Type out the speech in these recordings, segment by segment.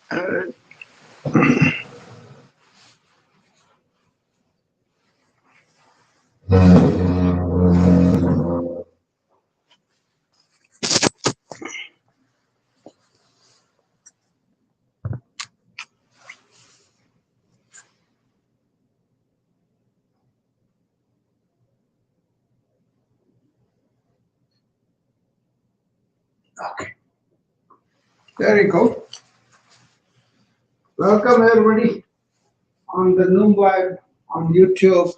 Uh, okay, there you go. Welcome everybody on the Noom Vibe, on YouTube,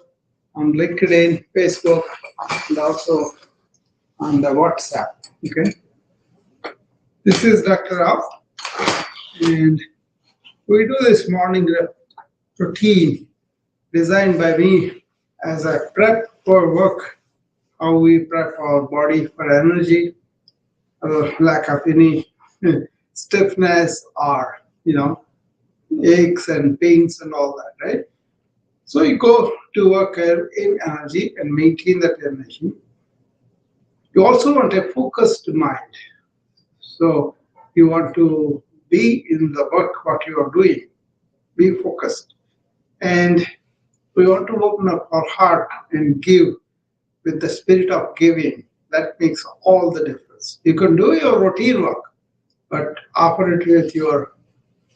on LinkedIn, Facebook, and also on the WhatsApp. Okay, this is Dr. Rao, and we do this morning routine designed by me as I prep for work, how we prep our body for energy, lack of any stiffness or aches and pains and all that, right? So you go to work in energy and maintain that energy. You also want a focused mind. So you want to be in the work what you are doing, be focused. And we want to open up our heart and give with the spirit of giving. That makes all the difference. You can do your routine work, but offer it with your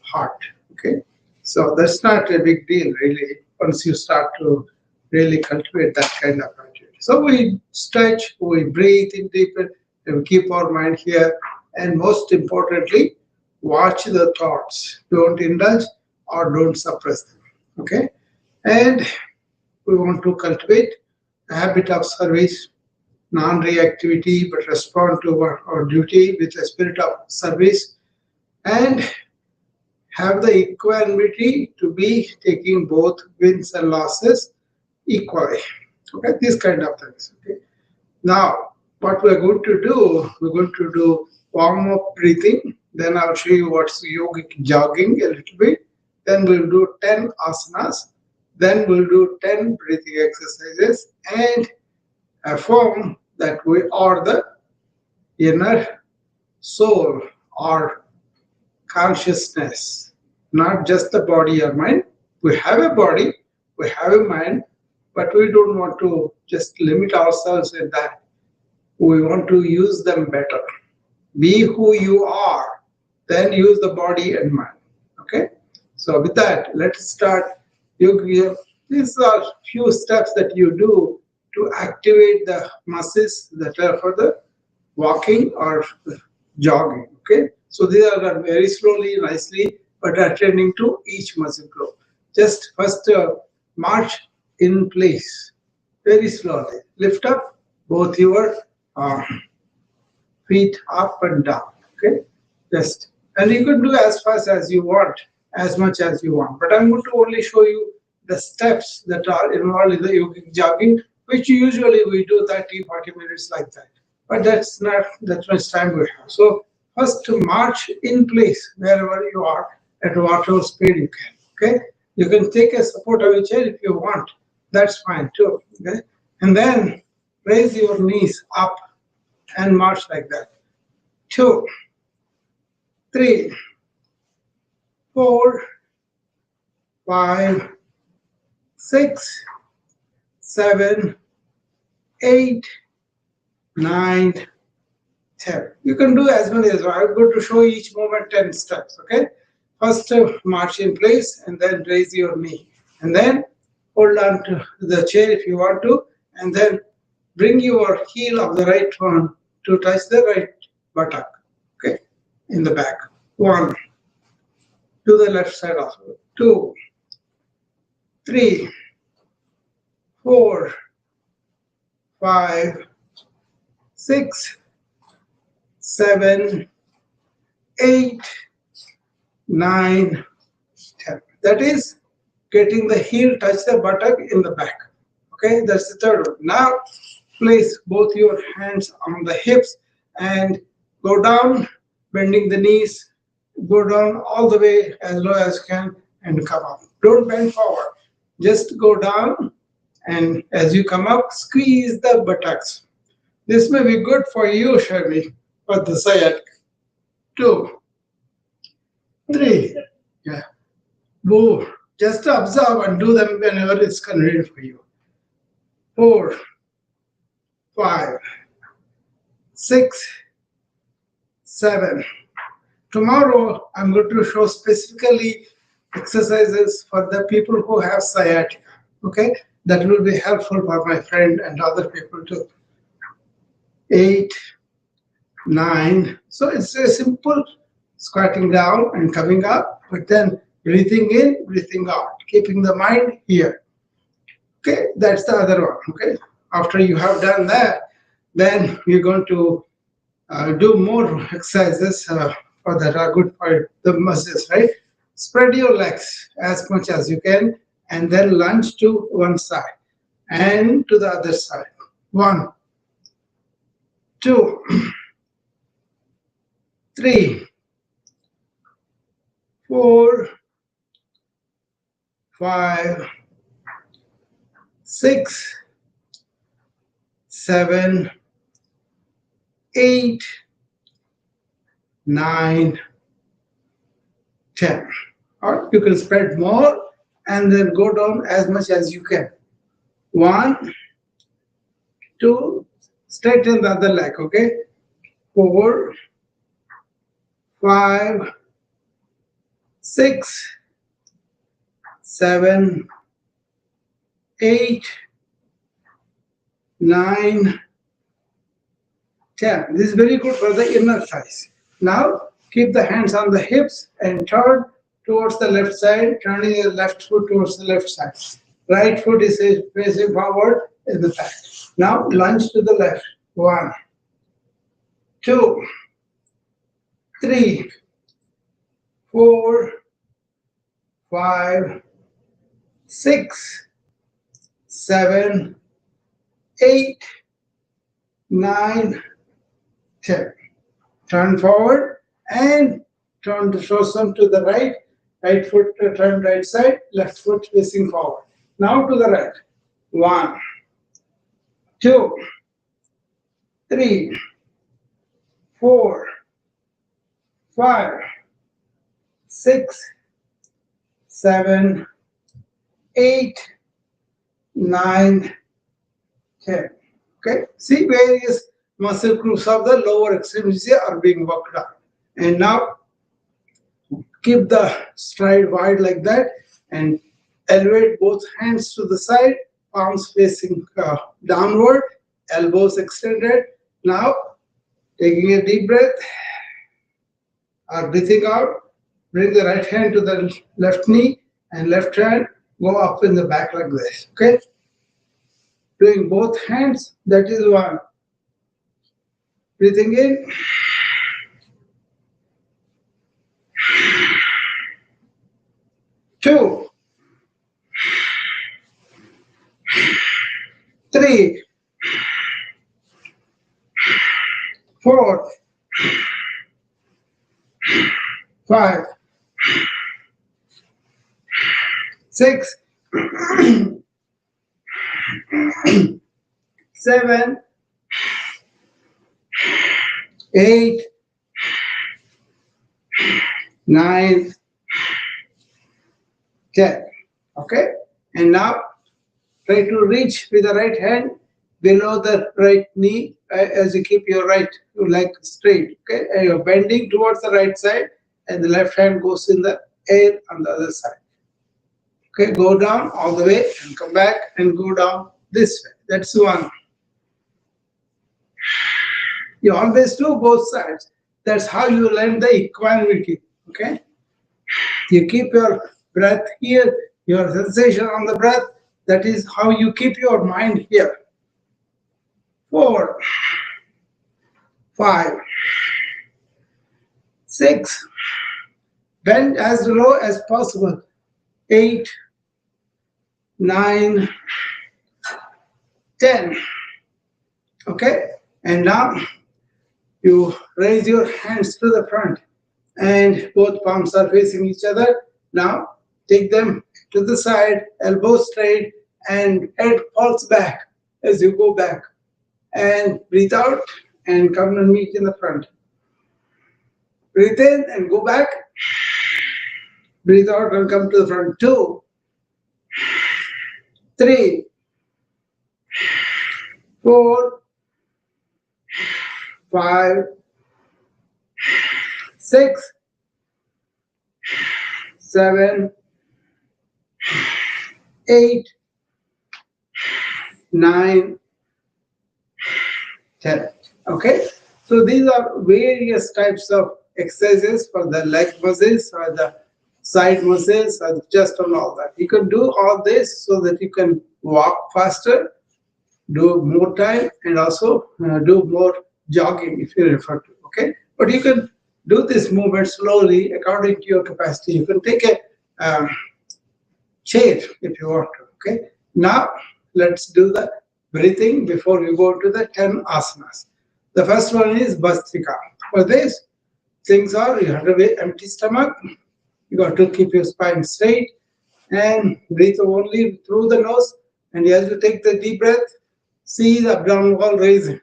heart. Okay, so that's not a big deal really. Once you start to really cultivate that kind of attitude, so we stretch, we breathe in deeper, and we keep our mind here. And most importantly, watch the thoughts. Don't indulge or don't suppress them. Okay, and we want to cultivate a habit of service, non-reactivity, but respond to our duty with a spirit of service, and have the equanimity to be taking both wins and losses equally. Okay, these kind of things. Okay. Now, what we're going to do, we're going to do warm up breathing. Then I'll show you what's yogic jogging a little bit. Then we'll do 10 asanas. Then we'll do 10 breathing exercises and affirm that we are the inner soul or consciousness, not just the body or mind. We have a body, we have a mind, but we don't want to just limit ourselves with that. We want to use them better. Be who you are, then use the body and mind. Okay? So with that, let's start. These are few steps that you do to activate the muscles that are for the walking or jogging. Okay, so these are done very slowly, nicely, but attending to each muscle group. Just first march in place very slowly. Lift up both your uh, feet up and down. Okay, just, and you can do as fast as you want, as much as you want. But I'm going to only show you the steps that are involved in the yogic jogging, which usually we do 30-40 minutes like that. But that's not that much time we have. So first to march in place wherever you are at whatever speed you can. Okay, you can take a support of a chair if you want. That's fine too. Okay, and then raise your knees up and march like that. 2, 3, 4, 5, 6, 7, 8, 9, 10. You can do as many as well. I'm going to show each movement 10 steps. Okay. First, march in place and then raise your knee. And then hold on to the chair if you want to. And then bring your heel of the right one to touch the right buttock. Okay. In the back. 1. To the left side also. 2, 3, 4, 5, 6, 7, 8, 9, 10. That is getting the heel touch the buttock in the back. Okay, that's the third one. Now place both your hands on the hips and go down, bending the knees, go down all the way as low as you can and come up. Don't bend forward. Just go down, and as you come up, squeeze the buttocks. This may be good for you, Sharmi, for the sciatica. 2, 3. Yeah. 4. Just observe and do them whenever it's convenient for you. 4, 5, 6, 7. Tomorrow, I'm going to show specifically exercises for the people who have sciatica. Okay, that will be helpful for my friend and other people too. 8, 9. So it's a simple squatting down and coming up, but then breathing in, breathing out, keeping the mind here. Okay, that's the other one. Okay, after you have done that, then you're going to do more exercises for that are good for the muscles, right? Spread your legs as much as you can and then lunge to one side and to the other side. 1, 2, 3, 4, 5, 6, 7, 8, 9, 10. Or you can spread more and then go down as much as you can. 1, 2, straighten the other leg, okay? 4, 5, 6, 7, 8, 9, 10. This is very good for the inner thighs. Now keep the hands on the hips and turn towards the left side, turning your left foot towards the left side. Right foot is facing forward in the back. Now lunge to the left. 1, 2, 3, 4, 5, 6, 7, 8, 9, 10. Turn forward and turn the torso to the right. Right foot turn right side, left foot facing forward. Now to the right. 1, 2, 3, 4, 5, 6, 7, 8, 9, 10. Okay. See, various muscle groups of the lower extremities are being worked on. And now keep the stride wide like that and elevate both hands to the side, palms facing downward, elbows extended. Now taking a deep breath or breathing out, bring the right hand to the left knee and left hand go up in the back like this. Okay. Doing both hands, that is 1. Breathing in. 2, 3, 4, 5, 6, 7, 8, 9, 10. Okay. And now try to reach with the right hand below the right knee as you keep your right leg straight. Okay. And you're bending towards the right side and the left hand goes in the air on the other side. Okay. Go down all the way and come back and go down this way. That's 1. You always do both sides. That's how you learn the equanimity. Okay. You keep your breath here, your sensation on the breath. That is how you keep your mind here. 4, 5, 6, bend as low as possible. 8, 9, 10. Okay, and now you raise your hands to the front and both palms are facing each other. Now take them to the side, elbows straight, and head falls back as you go back. And breathe out and come and meet in the front. Breathe in and go back. Breathe out and come to the front. 2, 3, 4, 5, 6, 7, 8, 9, 10. Okay, so these are various types of exercises for the leg muscles or the side muscles or the chest and all that. You can do all this so that you can walk faster, do more time, and also do more jogging if you refer to. Okay, but you can do this movement slowly according to your capacity. You can take a chair if you want to. Okay, now let's do the breathing before we go to the 10 asanas. The first one is Bhastrika. For this, things are you have to be empty stomach. You got to keep your spine straight and breathe only through the nose. And as you take the deep breath, see the abdominal wall raising.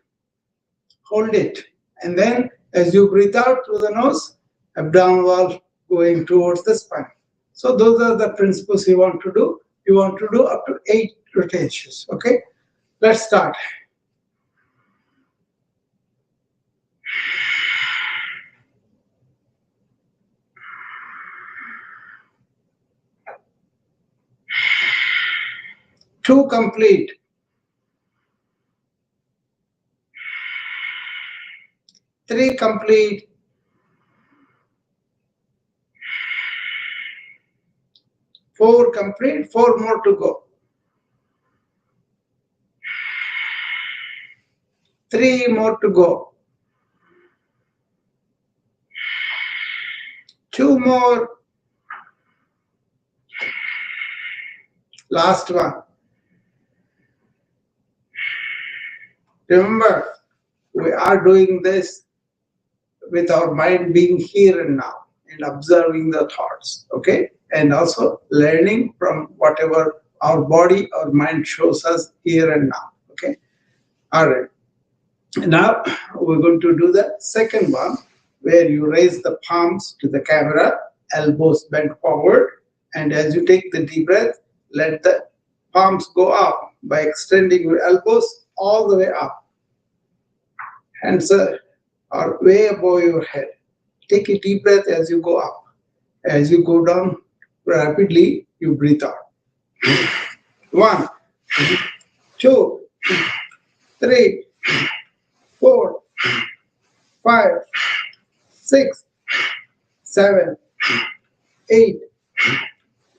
Hold it. And then as you breathe out through the nose, abdominal wall going towards the spine. So those are the principles you want to do. You want to do up to 8 rotations. Okay, let's start. Two complete. 3 complete. 4 complete. 4 more to go. 3 more to go. 2 more. Last one. Remember, we are doing this with our mind being here and now and observing the thoughts, okay? And also learning from whatever our body or mind shows us here and now, okay? All right. Now we're going to do the second one where you raise the palms to the camera, elbows bent forward, and as you take the deep breath, let the palms go up by extending your elbows all the way up. Hands are way above your head. Take a deep breath as you go up. As you go down rapidly, you breathe out. 1, 2, 3, 4, 5, 6, 7, 8,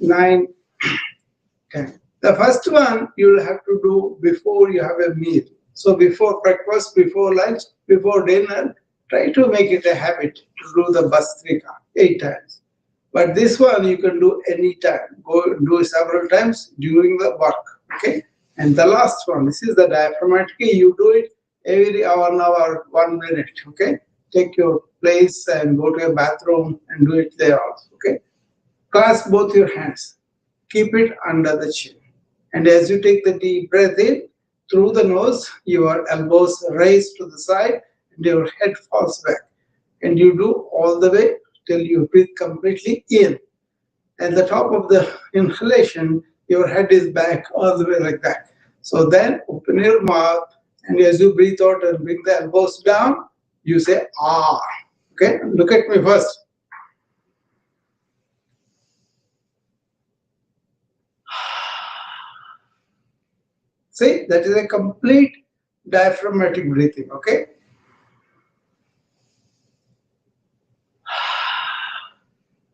9, 10. The first one you will have to do before you have a meal. So before breakfast, before lunch, before dinner, try to make it a habit to do the Bhastrika 8 times. But this one you can do any time. Go do several times during the work. Okay. And the last one, this is the diaphragmatic. You do it every hour, 1 minute. Okay. Take your place and go to a bathroom and do it there also. Okay. Clasp both your hands. Keep it under the chin. And as you take the deep breath in, through the nose, your elbows raise to the side and your head falls back. And you do all the way till you breathe completely in. At the top of the inhalation, your head is back all the way like that. So then open your mouth and as you breathe out and bring the elbows down, you say ah. Okay, look at me first. See, that is a complete diaphragmatic breathing, okay?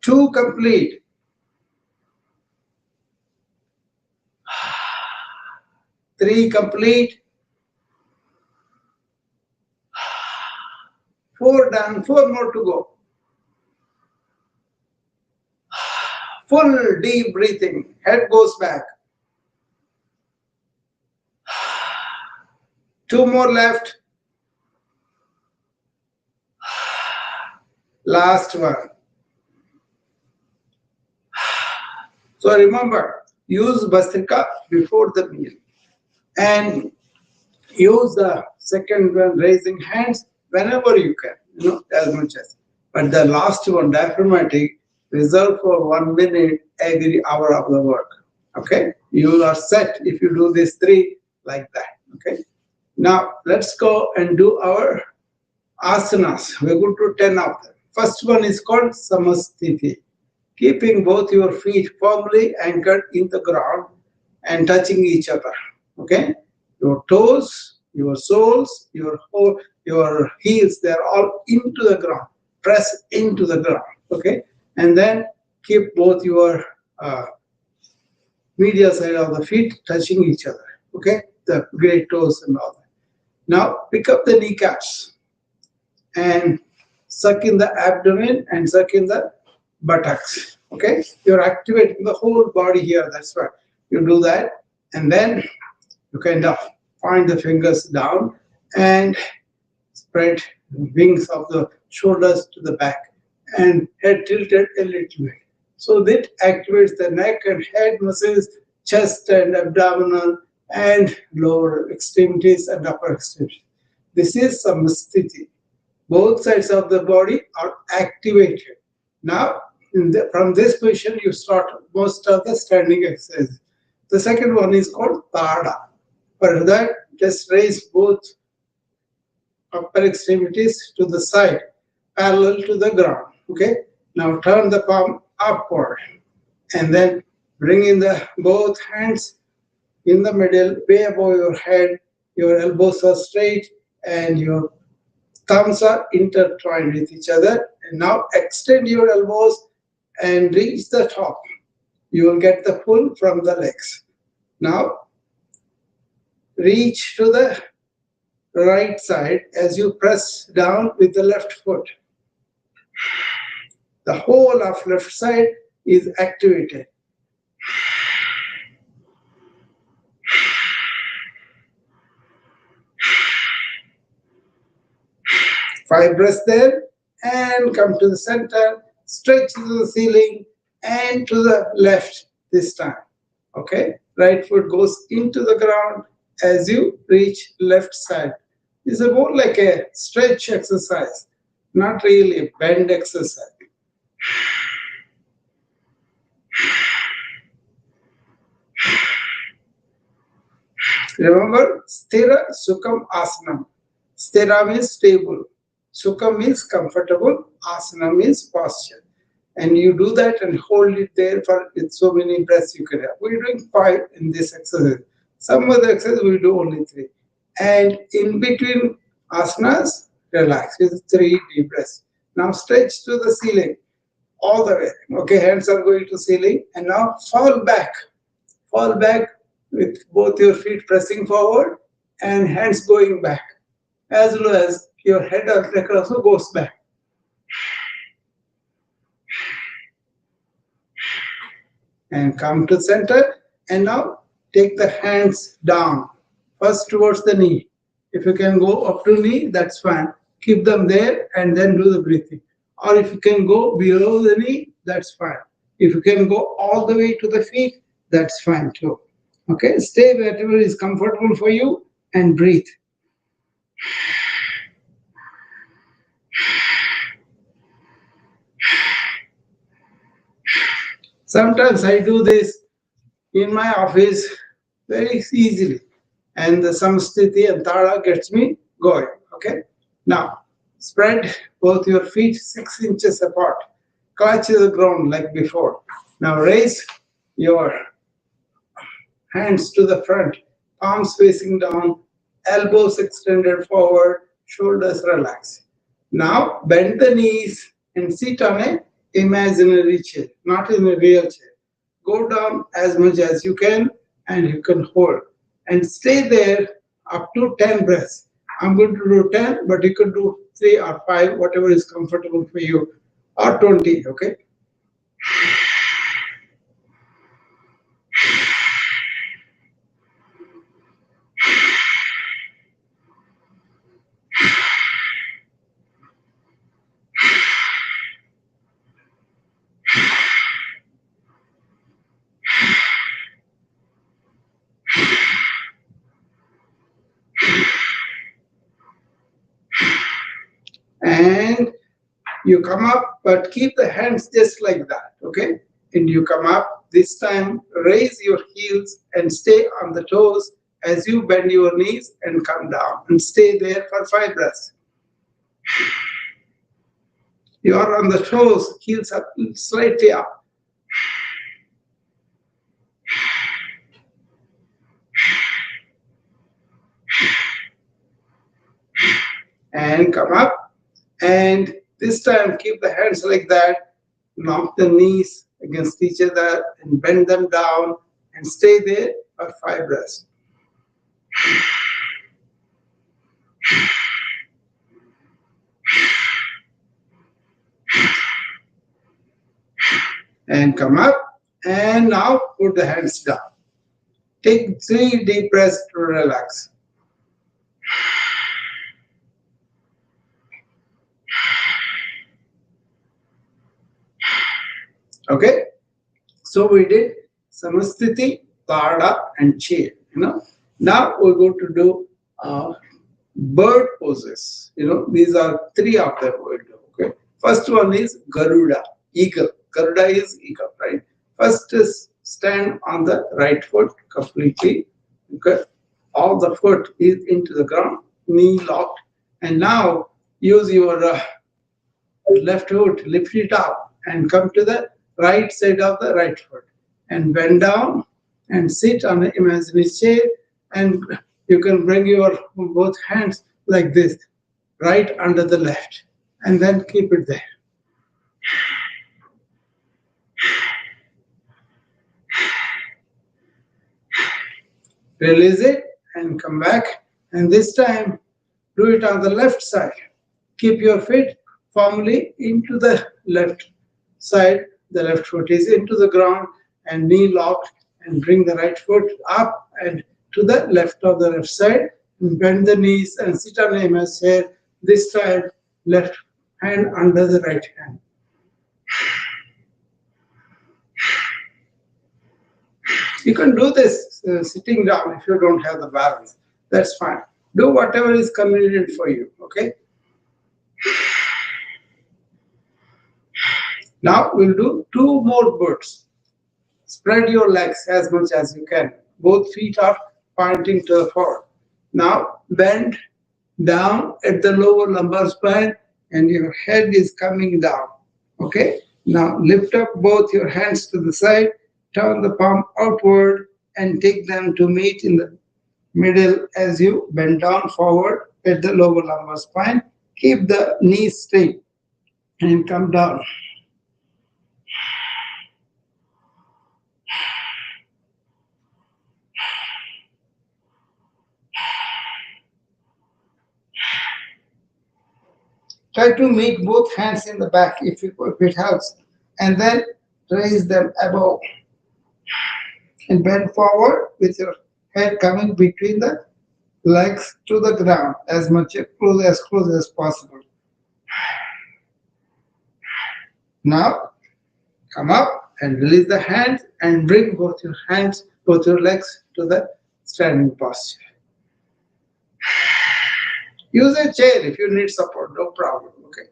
Two complete. 3 complete. 4 done, 4 more to go. Full deep breathing, head goes back. 2 more left. Last one. So remember, use Bhastrika before the meal. And use the second one, raising hands, whenever you can, as much as. But the last one, diaphragmatic, Reserve for 1 minute every hour of the work. Okay, you are set if you do these three like that. Okay, now let's go and do our asanas. We're going to 10 of them. First one is called Samasthiti, keeping both your feet firmly anchored in the ground and touching each other. Okay, your toes, your soles, your heels, they're all into the ground. Press into the ground. Okay, and then keep both your uh, medial side of the feet touching each other. Okay, the great toes and all that. Now pick up the kneecaps and suck in the abdomen and suck in the buttocks. Okay, you're activating the whole body here. That's why you do that, and then you kind of point the fingers down and spread wings of the shoulders to the back and head tilted a little bit. So that activates the neck and head muscles, chest and abdominal, and lower extremities and upper extremities. This is samastiti. Both sides of the body are activated. Now, from this position, you start most of the standing exercise. The second one is called tada. For that, just raise both upper extremities to the side, parallel to the ground. Okay. Now turn the palm upward, and then bring in the both hands in the middle, way above your head. Your elbows are straight, and your thumbs are intertwined with each other. And now extend your elbows and reach the top. You will get the pull from the legs. Now reach to the right side as you press down with the left foot. The whole of left side is activated. 5 breaths there, and come to the center, stretch to the ceiling and to the left this time. Okay, right foot goes into the ground as you reach left side. It's more like a stretch exercise, not really a bend exercise. Remember, Sthira Sukham Asanam. Sthira means stable. Sukham means comfortable. Asana means posture. And you do that and hold it there for with so many breaths you can have. We're doing 5 in this exercise. Some other exercise we do only 3. And in between asanas, relax with 3 deep breaths. Now stretch to the ceiling all the way. Okay, hands are going to ceiling, and now fall back. Fall back with both your feet pressing forward and hands going back, as well as your head also goes back. And come to center, and now take the hands down, first towards the knee. If you can go up to knee, that's fine. Keep them there and then do the breathing. Or if you can go below the knee, that's fine. If you can go all the way to the feet, that's fine too. Okay, stay wherever is comfortable for you and breathe. Sometimes I do this in my office very easily, and the samsthiti and tada gets me going. Okay, now spread both your feet 6 inches apart, clutch the ground like before. Now raise your hands to the front, palms facing down, elbows extended forward, shoulders relaxed. Now bend the knees and sit on a imaginary chair, not in a real chair. Go down as much as you can, and you can hold and stay there up to 10 breaths. I'm going to do 10, but you could do 3 or 5, whatever is comfortable for you, or 20. Okay. And You come up, but keep the hands just like that, okay? And you come up. This time, raise your heels and stay on the toes as you bend your knees and come down. And stay there for 5 breaths. You are on the toes, heels up, slightly up. And come up. And this time, keep the hands like that. Knock the knees against each other and bend them down and stay there for 5 breaths. And come up. And now put the hands down. Take 3 deep breaths to relax. Okay, so we did Samasthiti, Tada, and Chair. Now we're going to do bird poses. These are 3 of them we'll do. Okay, first one is Garuda, eagle. Garuda is eagle, right? First is stand on the right foot completely. Okay, all the foot is into the ground, knee locked, and now use your left foot, lift it up, and come to the right side of the right foot and bend down and sit on an imaginary chair, and you can bring your both hands like this right under the left and then keep it there. Release it and come back, and this time do it on the left side. Keep your feet firmly into the left side. The left foot is into the ground and knee locked, and bring the right foot up and to the left of the left side. And bend the knees and sit on a MS chair. This time, left hand under the right hand. You can do this sitting down if you don't have the balance. That's fine. Do whatever is convenient for you, okay? Now we'll do 2 more birds. Spread your legs as much as you can. Both feet are pointing to the forward. Now bend down at the lower lumbar spine and your head is coming down. Okay? Now lift up both your hands to the side, turn the palm outward and take them to meet in the middle as you bend down forward at the lower lumbar spine. Keep the knees straight and come down. Try to meet both hands in the back if it helps, and then raise them above and bend forward with your head coming between the legs to the ground as close as possible. Now come up and release the hands and bring both your legs to the standing posture. Use a chair if you need support, no problem. Okay.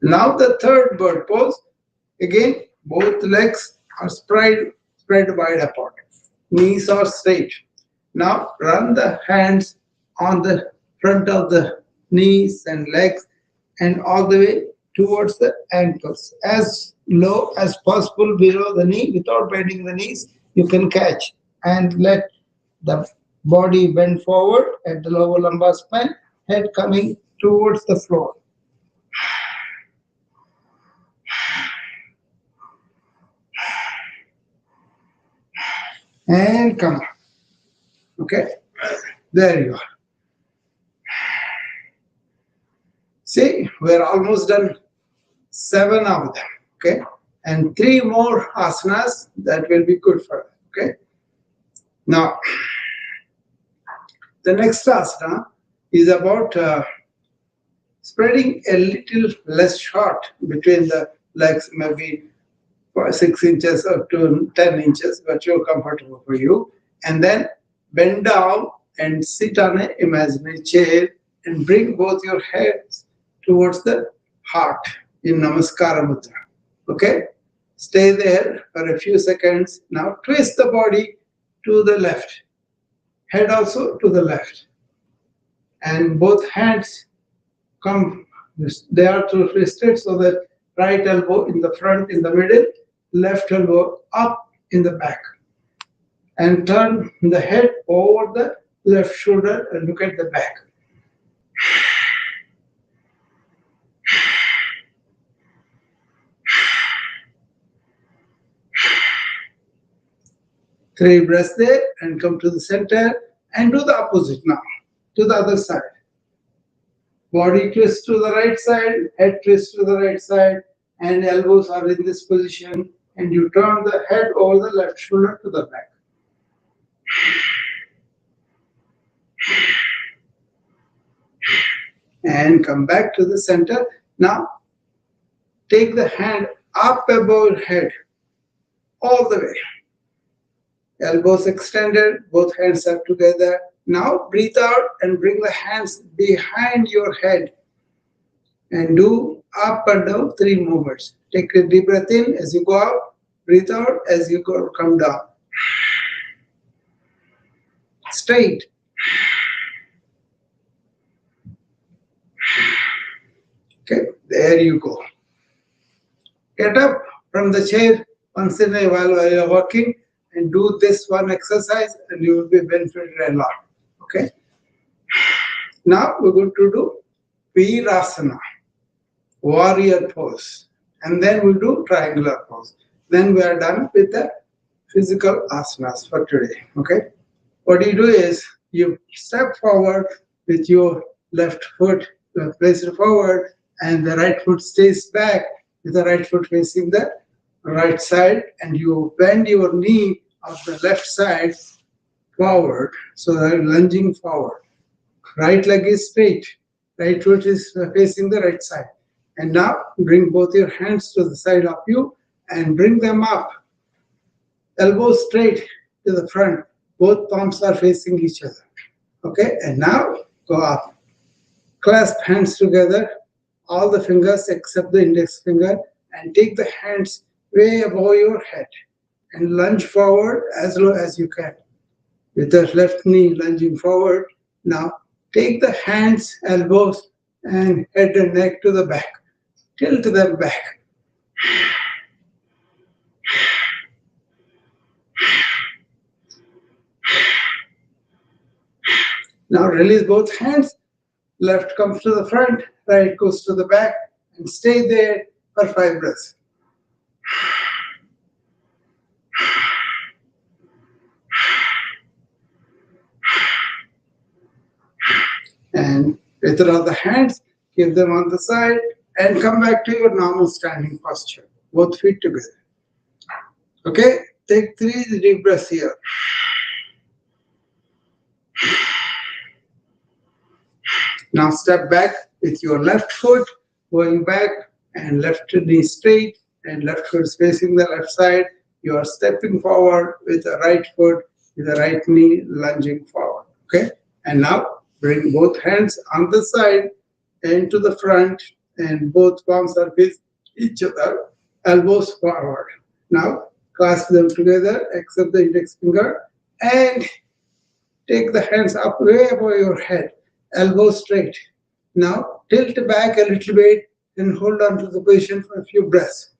Now the third bird pose. Again, both legs are spread wide apart. Knees are straight. Now run the hands on the front of the knees and legs and all the way towards the ankles. As low as possible below the knee without bending the knees, you can catch and let the body bend forward at the lower lumbar spine, head coming towards the floor. And come up. Okay, there you are. See, we're almost done 7 of them. Okay, and 3 more asanas that will be good for us. Okay, now the next asana is about spreading a little less short between the legs, maybe 6 inches up to 10 inches, whichever comfortable for you. And then bend down and sit on an imaginary chair and bring both your heads towards the heart in Namaskara Mudra. Okay? Stay there for a few seconds. Now twist the body to the left, head also to the left, and both hands come, they are twisted so that right elbow in the front in the middle, left elbow up in the back, and turn the head over the left shoulder and look at the back. Three breaths there and come to the center and do the opposite now, to the other side. Body twist to the right side, head twist to the right side, and elbows are in this position, and you turn the head over the left shoulder to the back. And come back to the center. Now, take the hand up above your head, all the way. Elbows extended, both hands are together. Now breathe out and bring the hands behind your head and do up and down 3 movements. Take a deep breath in as you go up, breathe out as you go, come down. Straight. Okay, there you go. Get up from the chair once in a while you're walking and do this one exercise and you will be benefited a lot. Okay. Now we're going to do Virasana, warrior pose, and then we'll do triangular pose. Then we are done with the physical asanas for today. Okay. What you do is you step forward with your left foot placed forward and the right foot stays back with the right foot facing the right side, and you bend your knee of the left side forward, so that you're lunging forward. Right leg is straight, right foot is facing the right side. And now bring both your hands to the side of you and bring them up. Elbows straight to the front, both palms are facing each other. Okay, and now go up. Clasp hands together, all the fingers except the index finger, and take the hands way above your head and lunge forward as low as you can. With the left knee lunging forward, now take the hands, elbows, and head and neck to the back. Tilt them back. Now release both hands. Left comes to the front, right goes to the back, and stay there for 5 breaths. And withdraw the hands, keep them on the side, and come back to your normal standing posture, both feet together. Okay, take 3 deep breaths here. Now step back with your left foot going back and left knee straight and left foot facing the left side. You are stepping forward with the right foot, with the right knee lunging forward. Okay, and now bring both hands on the side and to the front, and both palms are with each other, elbows forward. Now clasp them together except the index finger and take the hands up way above your head, elbows straight. Now tilt back a little bit and hold on to the position for a few breaths.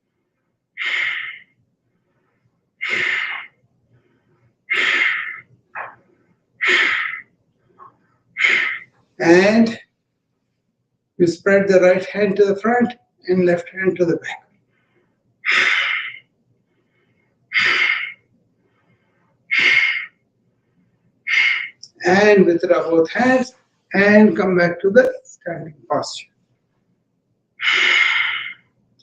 And you spread the right hand to the front and left hand to the back. And withdraw both hands and come back to the standing posture.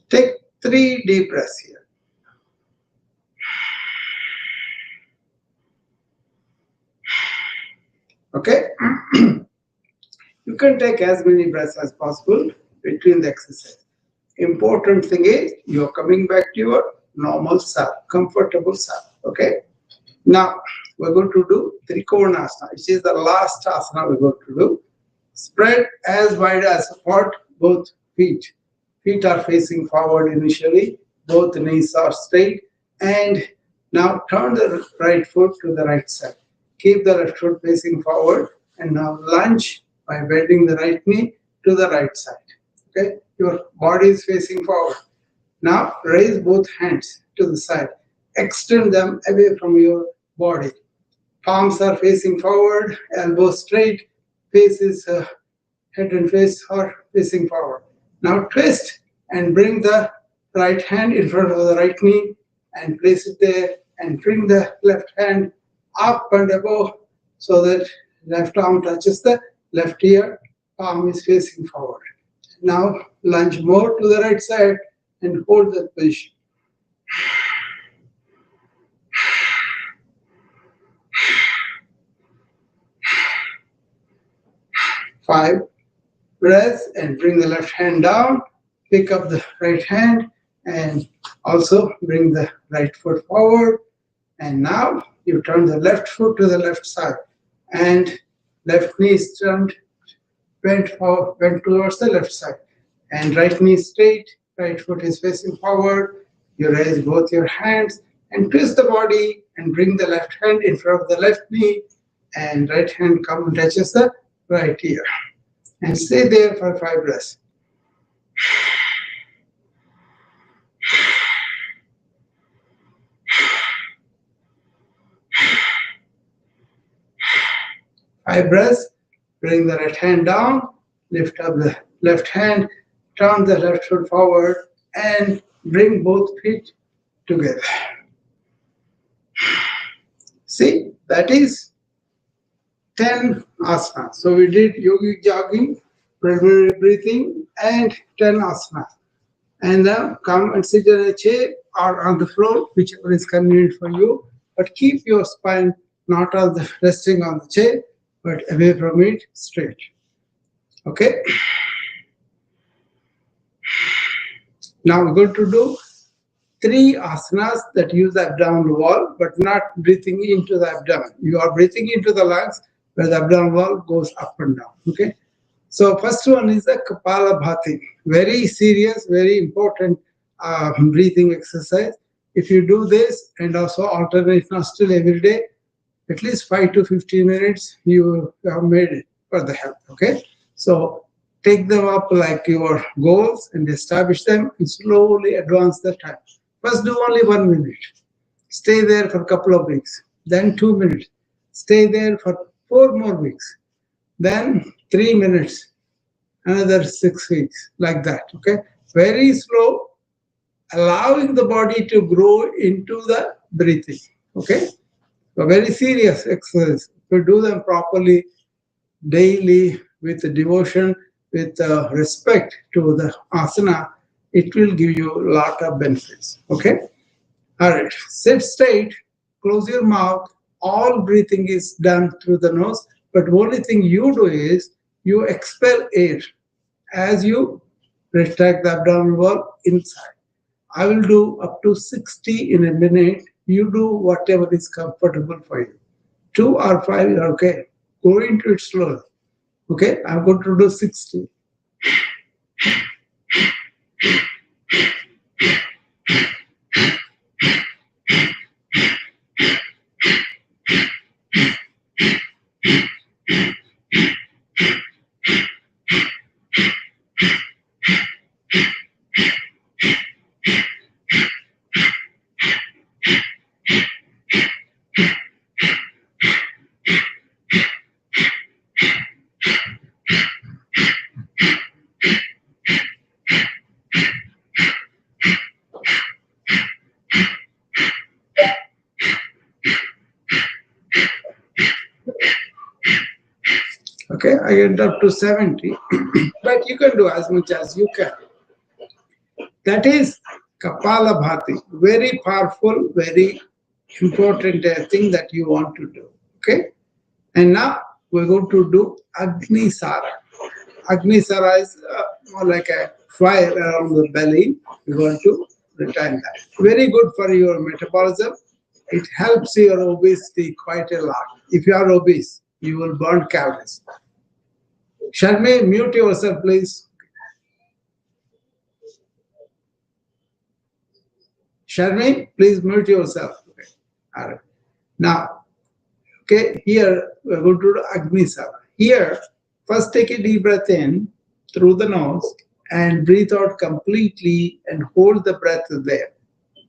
Take 3 deep breaths here. Okay? You can take as many breaths as possible between the exercise. Important thing is you're coming back to your normal self, comfortable self. Okay? Now we're going to do Trikonasana, which is the last asana we're going to do. Spread as wide as support both feet. Feet are facing forward initially, both knees are straight, and now turn the right foot to the right side. Keep the left foot facing forward, and now lunge by bending the right knee to the right side. Okay, your body is facing forward. Now raise both hands to the side. Extend them away from your body. Palms are facing forward, elbows straight, face is head and face are facing forward. Now twist and bring the right hand in front of the right knee and place it there and bring the left hand up and above so that left arm touches the left ear, palm is facing forward. Now lunge more to the right side and hold that position. 5 breaths and bring the left hand down, pick up the right hand and also bring the right foot forward. And now you turn the left foot to the left side and left knee is turned, bent towards the left side. And right knee straight, right foot is facing forward. You raise both your hands and twist the body and bring the left hand in front of the left knee and right hand come and touches the right ear. And stay there for 5 breaths. Five breaths. Bring the right hand down, lift up the left hand, turn the left foot forward, and bring both feet together. See, that is 10 asanas. So we did yogic jogging, preliminary breathing, and 10 asanas. And now come and sit in a chair or on the floor, whichever is convenient for you. But keep your spine not on the resting on the chair, but away from it, straight. Okay? Now we're going to do 3 asanas that use the abdominal wall, but not breathing into the abdomen. You are breathing into the lungs, where the abdominal wall goes up and down. Okay? So first one is the Kapalabhati. Very serious, very important breathing exercise. If you do this and also alternate nostril every day, at least 5 to 15 minutes, you have made it for the health. Okay? So take them up like your goals and establish them and slowly advance the time. First do only 1 minute. Stay there for a couple of weeks. Then 2 minutes. Stay there for 4 more weeks. Then 3 minutes. Another 6 weeks. Like that. Okay? Very slow. Allowing the body to grow into the breathing. Okay? So very serious exercise. If you do them properly, daily, with devotion, with respect to the asana, it will give you a lot of benefits. Okay? All right. Sit straight, close your mouth. All breathing is done through the nose, but the only thing you do is you expel air as you retract the abdominal wall inside. I will do up to 60 in a minute. You do whatever is comfortable for you. 2 or 5 are okay. Go into it slowly. Okay, I'm going to do 60. Okay, I end up to 70, but you can do as much as you can. That is Kapalabhati, very powerful, very important thing that you want to do. Okay, and now we're going to do Agnisara. Agnisara is more like a fire around the belly. We're going to retain that. Very good for your metabolism. It helps your obesity quite a lot. If you are obese, you will burn calories. Sharmi, mute yourself, please. Sharmi, please mute yourself. Okay. All right. Now, okay, here we're going to do Agnisara. Here, first take a deep breath in through the nose and breathe out completely and hold the breath there.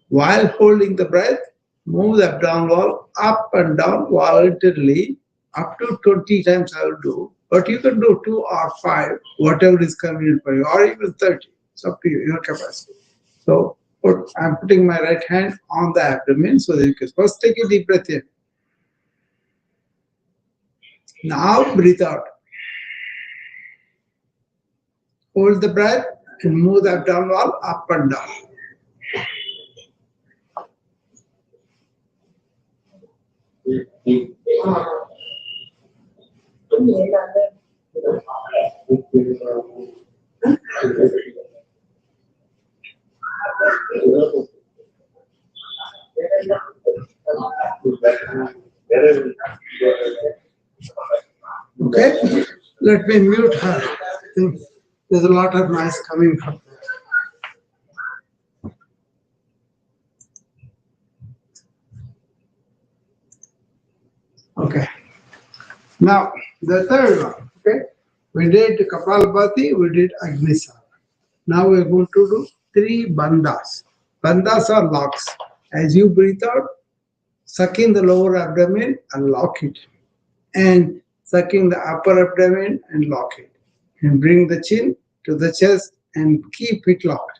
While holding the breath, move the abdominal wall up and down voluntarily. Up to 20 times I will do, but you can do 2 or 5, whatever is convenient for you, or even 30. It's up to you, your capacity. So I'm putting my right hand on the abdomen so that you can first take a deep breath in. Now breathe out. Hold the breath and move the abdominal wall up and down. Okay, let me mute her. I think there's a lot of noise coming from there. Okay. Now, the third one, okay? We did Kapalabhati, we did Agnisara. Now we're going to do 3 bandhas. Bandhas are locks. As you breathe out, suck in the lower abdomen and lock it. And suck in the upper abdomen and lock it. And bring the chin to the chest and keep it locked.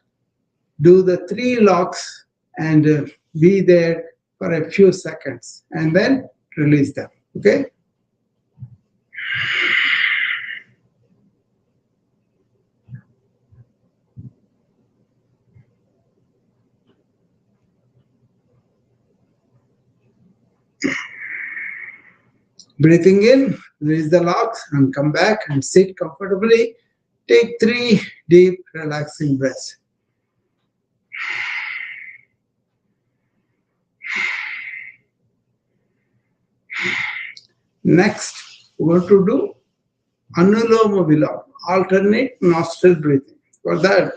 Do the 3 locks and be there for a few seconds and then release them. Okay? Breathing in, release the locks and come back and sit comfortably. Take 3 deep, relaxing breaths. Next, we're going to do Anuloma Viloma, alternate nostril breathing. For that,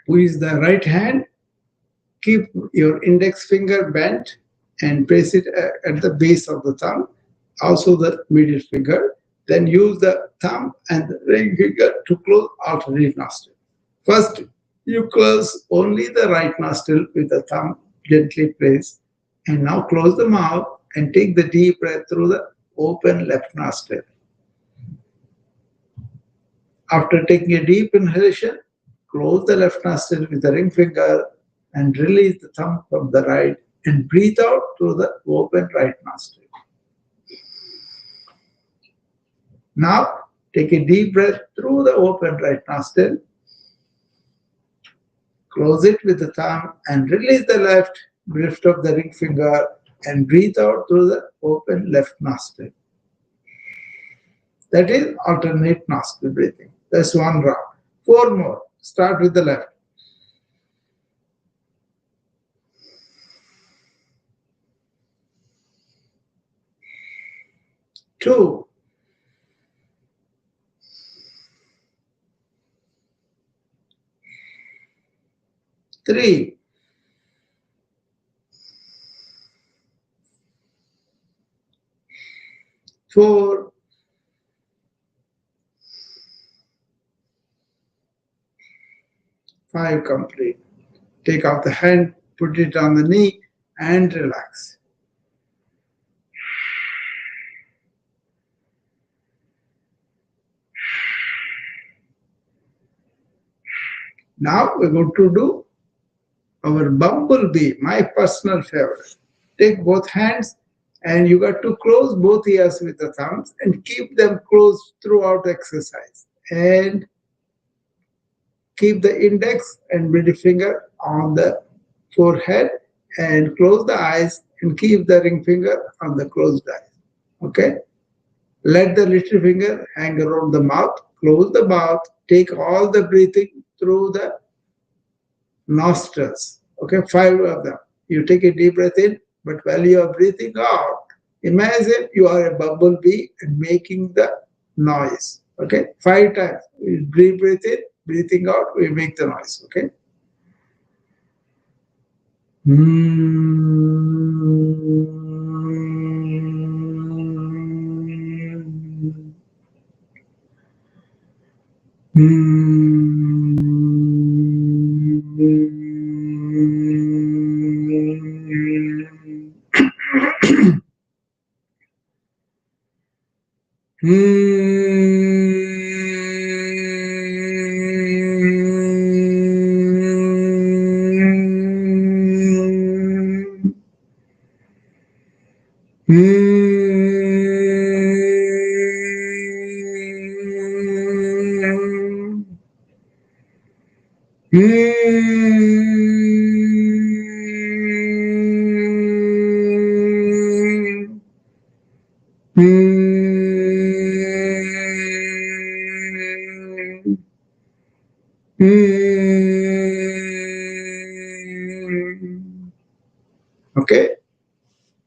use the right hand, keep your index finger bent and place it at the base of the thumb, also the middle finger. Then use the thumb and the ring finger to close alternate nostril. First, you close only the right nostril with the thumb gently placed. And now close the mouth and take the deep breath through the open left nostril. After taking a deep inhalation, close the left nostril with the ring finger and release the thumb from the right and breathe out through the open right nostril. Now, take a deep breath through the open right nostril, close it with the thumb and release the left, lift of the ring finger and breathe out through the open left nostril. That is alternate nostril breathing. That's 1 round. 4 more. Start with the left. 2. 3. 4. 5. Complete. Take off the hand, put it on the knee and relax. Now we're going to do our bumblebee, my personal favorite. Take both hands and you got to close both ears with the thumbs and keep them closed throughout the exercise. And keep the index and middle finger on the forehead and close the eyes and keep the ring finger on the closed eyes. Okay? Let the little finger hang around the mouth, close the mouth, take all the breathing through the nostrils. Okay, 5 of them. You take a deep breath in, but while you are breathing out, imagine you are a bumblebee and making the noise. Okay, 5 times. We breathe in, breathing out, we make the noise. Okay. Okay,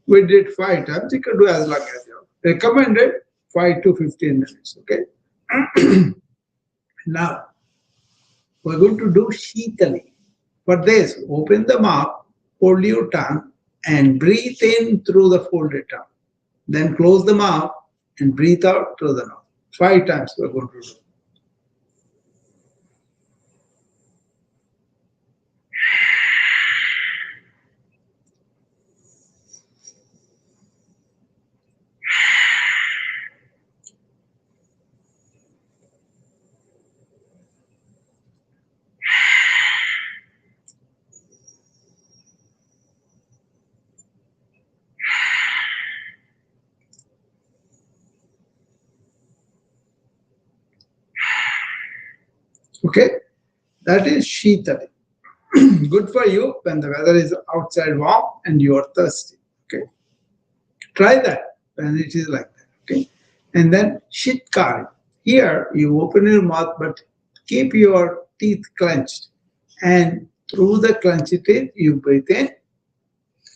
we did 5 times. You can do as long as you want. Recommended 5 to 15 minutes. Okay. Now we're going to do Shitali. For this, open the mouth, hold your tongue, and breathe in through the folded tongue. Then close the mouth and breathe out through the nose. 5 times we're going to do. Okay, that is Shitali. Good for you when the weather is outside warm and you are thirsty. Okay, try that when it is like that. Okay, and then Shitkari. Here you open your mouth but keep your teeth clenched, and through the clenched teeth you breathe in,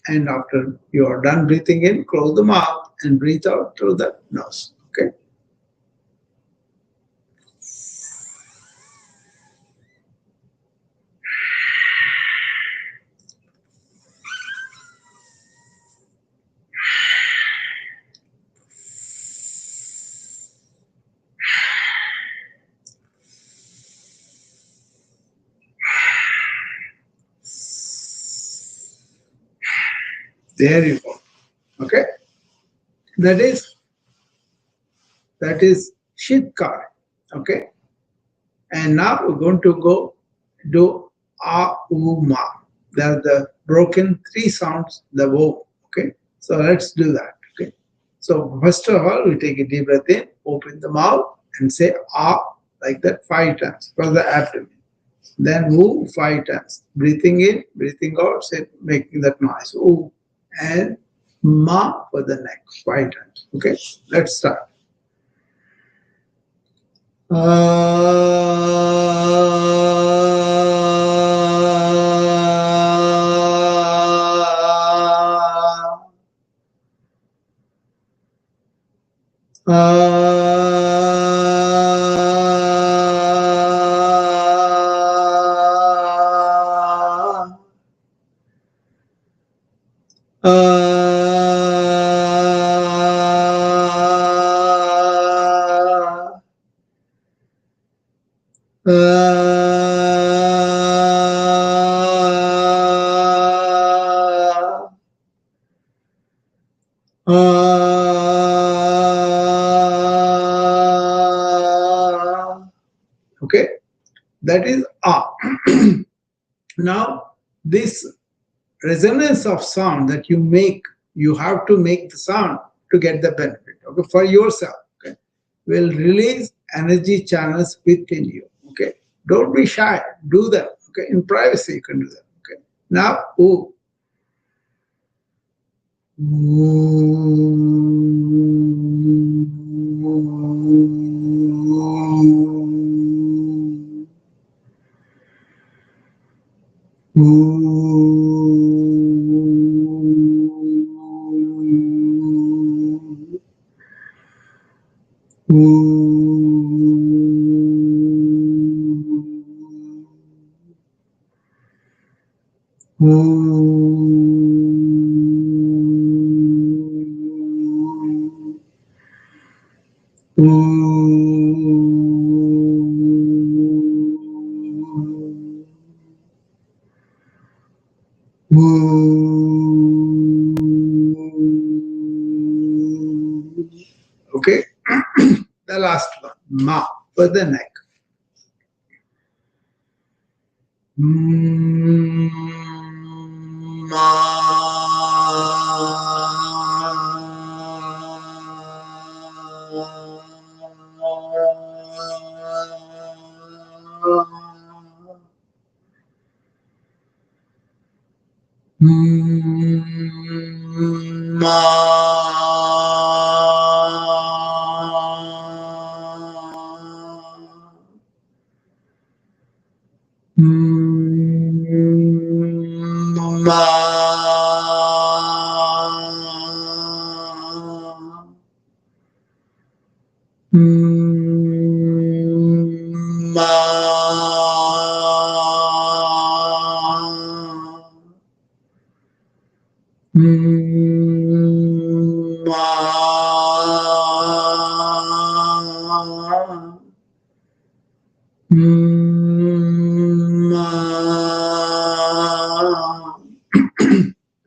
and after you are done breathing in, close the mouth and breathe out through the nose. Okay. There you go. Okay. That is Shitkar. Okay. And now we're going to go do A U Ma. They're the broken 3 sounds, the O. Okay. So let's do that. Okay. So first of all, we take a deep breath in, open the mouth, and say A like that 5 times for the abdomen. Then woo 5 times. Breathing in, breathing out, say, making that noise. Ooh. And ma for the neck 5 times. Okay, let's start. Okay, that is ah. Now, this resonance of sound that you make, you have to make the sound to get the benefit. Okay, for yourself. Okay, will release energy channels within you. Okay, don't be shy. Do them. Okay, in privacy you can do them. Okay, now ooh. Okay, the last one, ma, for the neck. Ma.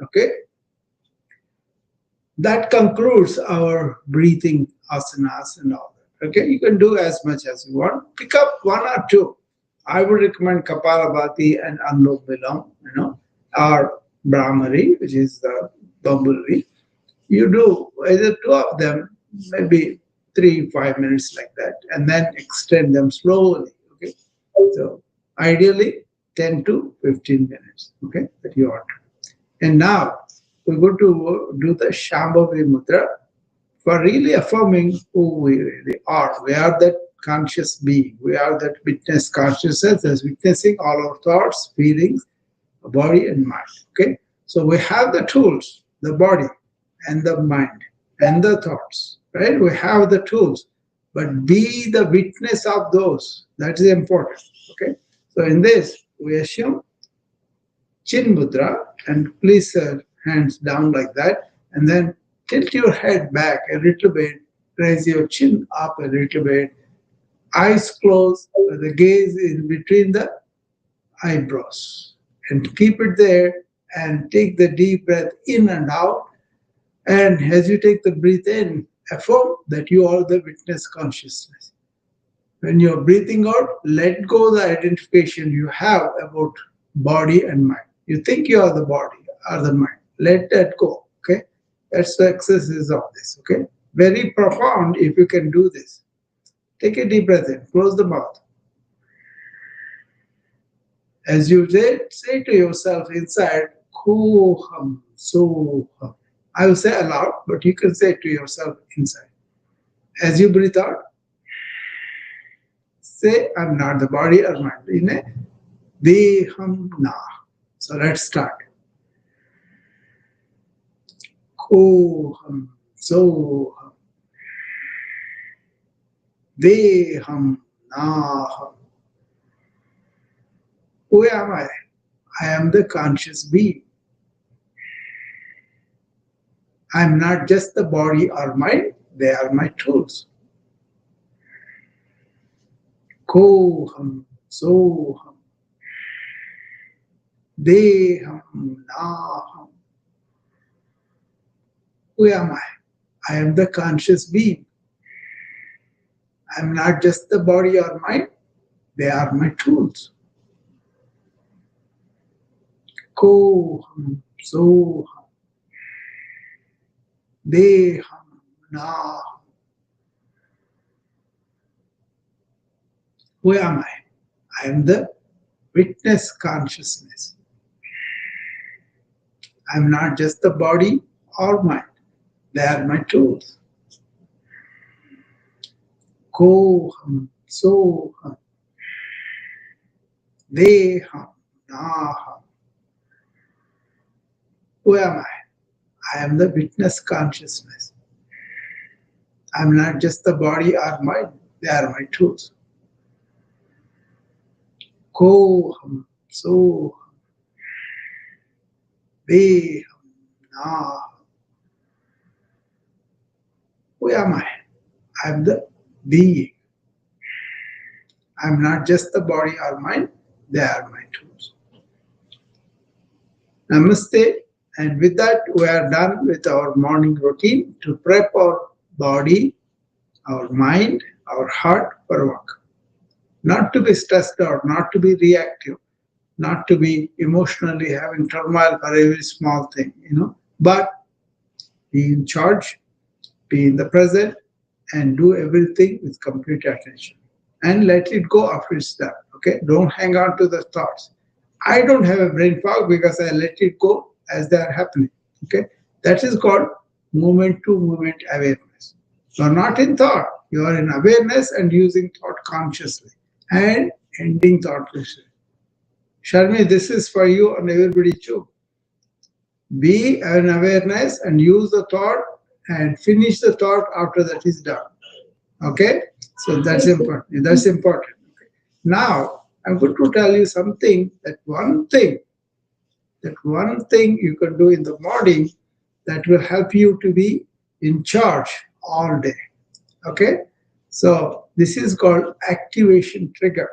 Okay, that concludes our breathing asanas and all that. Okay, you can do as much as you want. Pick up one or two. I would recommend Kapalabhati and Anlom Vilom, or Brahmari, which is the bumblebee. You do either two of them, maybe 3-5 minutes like that, and then extend them slowly. Okay, so ideally 10 to 15 minutes. Okay, that you want. And now we're going to do the Shambhavi Mudra for really affirming who we really are. We are that conscious being. We are that witness consciousness that's witnessing all our thoughts, feelings, body, and mind. Okay, so we have the tools, the body, and the mind, and the thoughts. Right? We have the tools, but be the witness of those. That is important. Okay, so in this we assume Chin Mudra, and place your hands down like that, and then tilt your head back a little bit, raise your chin up a little bit, eyes closed, the gaze is between the eyebrows, and keep it there and take the deep breath in and out. And as you take the breath in, affirm that you are the witness consciousness. When you're breathing out, let go the identification you have about body and mind. You think you are the body or the mind. Let that go. Okay? That's the exercise of this. Okay? Very profound if you can do this. Take a deep breath in, close the mouth. As you say to yourself inside, Koham, Soham. I will say aloud, but you can say to yourself inside. As you breathe out, say, I'm not the body or mind. In a Deham na. So let's start. Koham, Soham. Deham naham. Who am I? I am the conscious being. I am not just the body or mind, they are my tools. Koham, Soham. Deham naham. Who am I? I am the conscious being. I am not just the body or mind, they are my tools. Koham, Soham. Deham naham. Who am I? I am the witness consciousness. I am not just the body or mind. They are my tools. Koham, Soham. Deham naham. Who am I? I am the witness consciousness. I am not just the body or mind. They are my tools. Koham, Soham. Be now. Who am I? I'm the being. I'm not just the body or mind, they are my tools. Namaste. And with that, we are done with our morning routine to prep our body, our mind, our heart for work. Not to be stressed out, not to be reactive, not to be emotionally having turmoil for every small thing, but be in charge, be in the present, and do everything with complete attention. And let it go after it's done. Okay? Don't hang on to the thoughts. I don't have a brain fog because I let it go as they are happening. Okay? That is called moment to moment awareness. You are not in thought, you are in awareness and using thought consciously and ending thought consciously. Sharmi, this is for you and everybody too. Be an awareness and use the thought and finish the thought after that is done. Okay? So that's important. That's important. Okay. Now, I'm going to tell you something that one thing you can do in the morning that will help you to be in charge all day. Okay? So this is called activation trigger.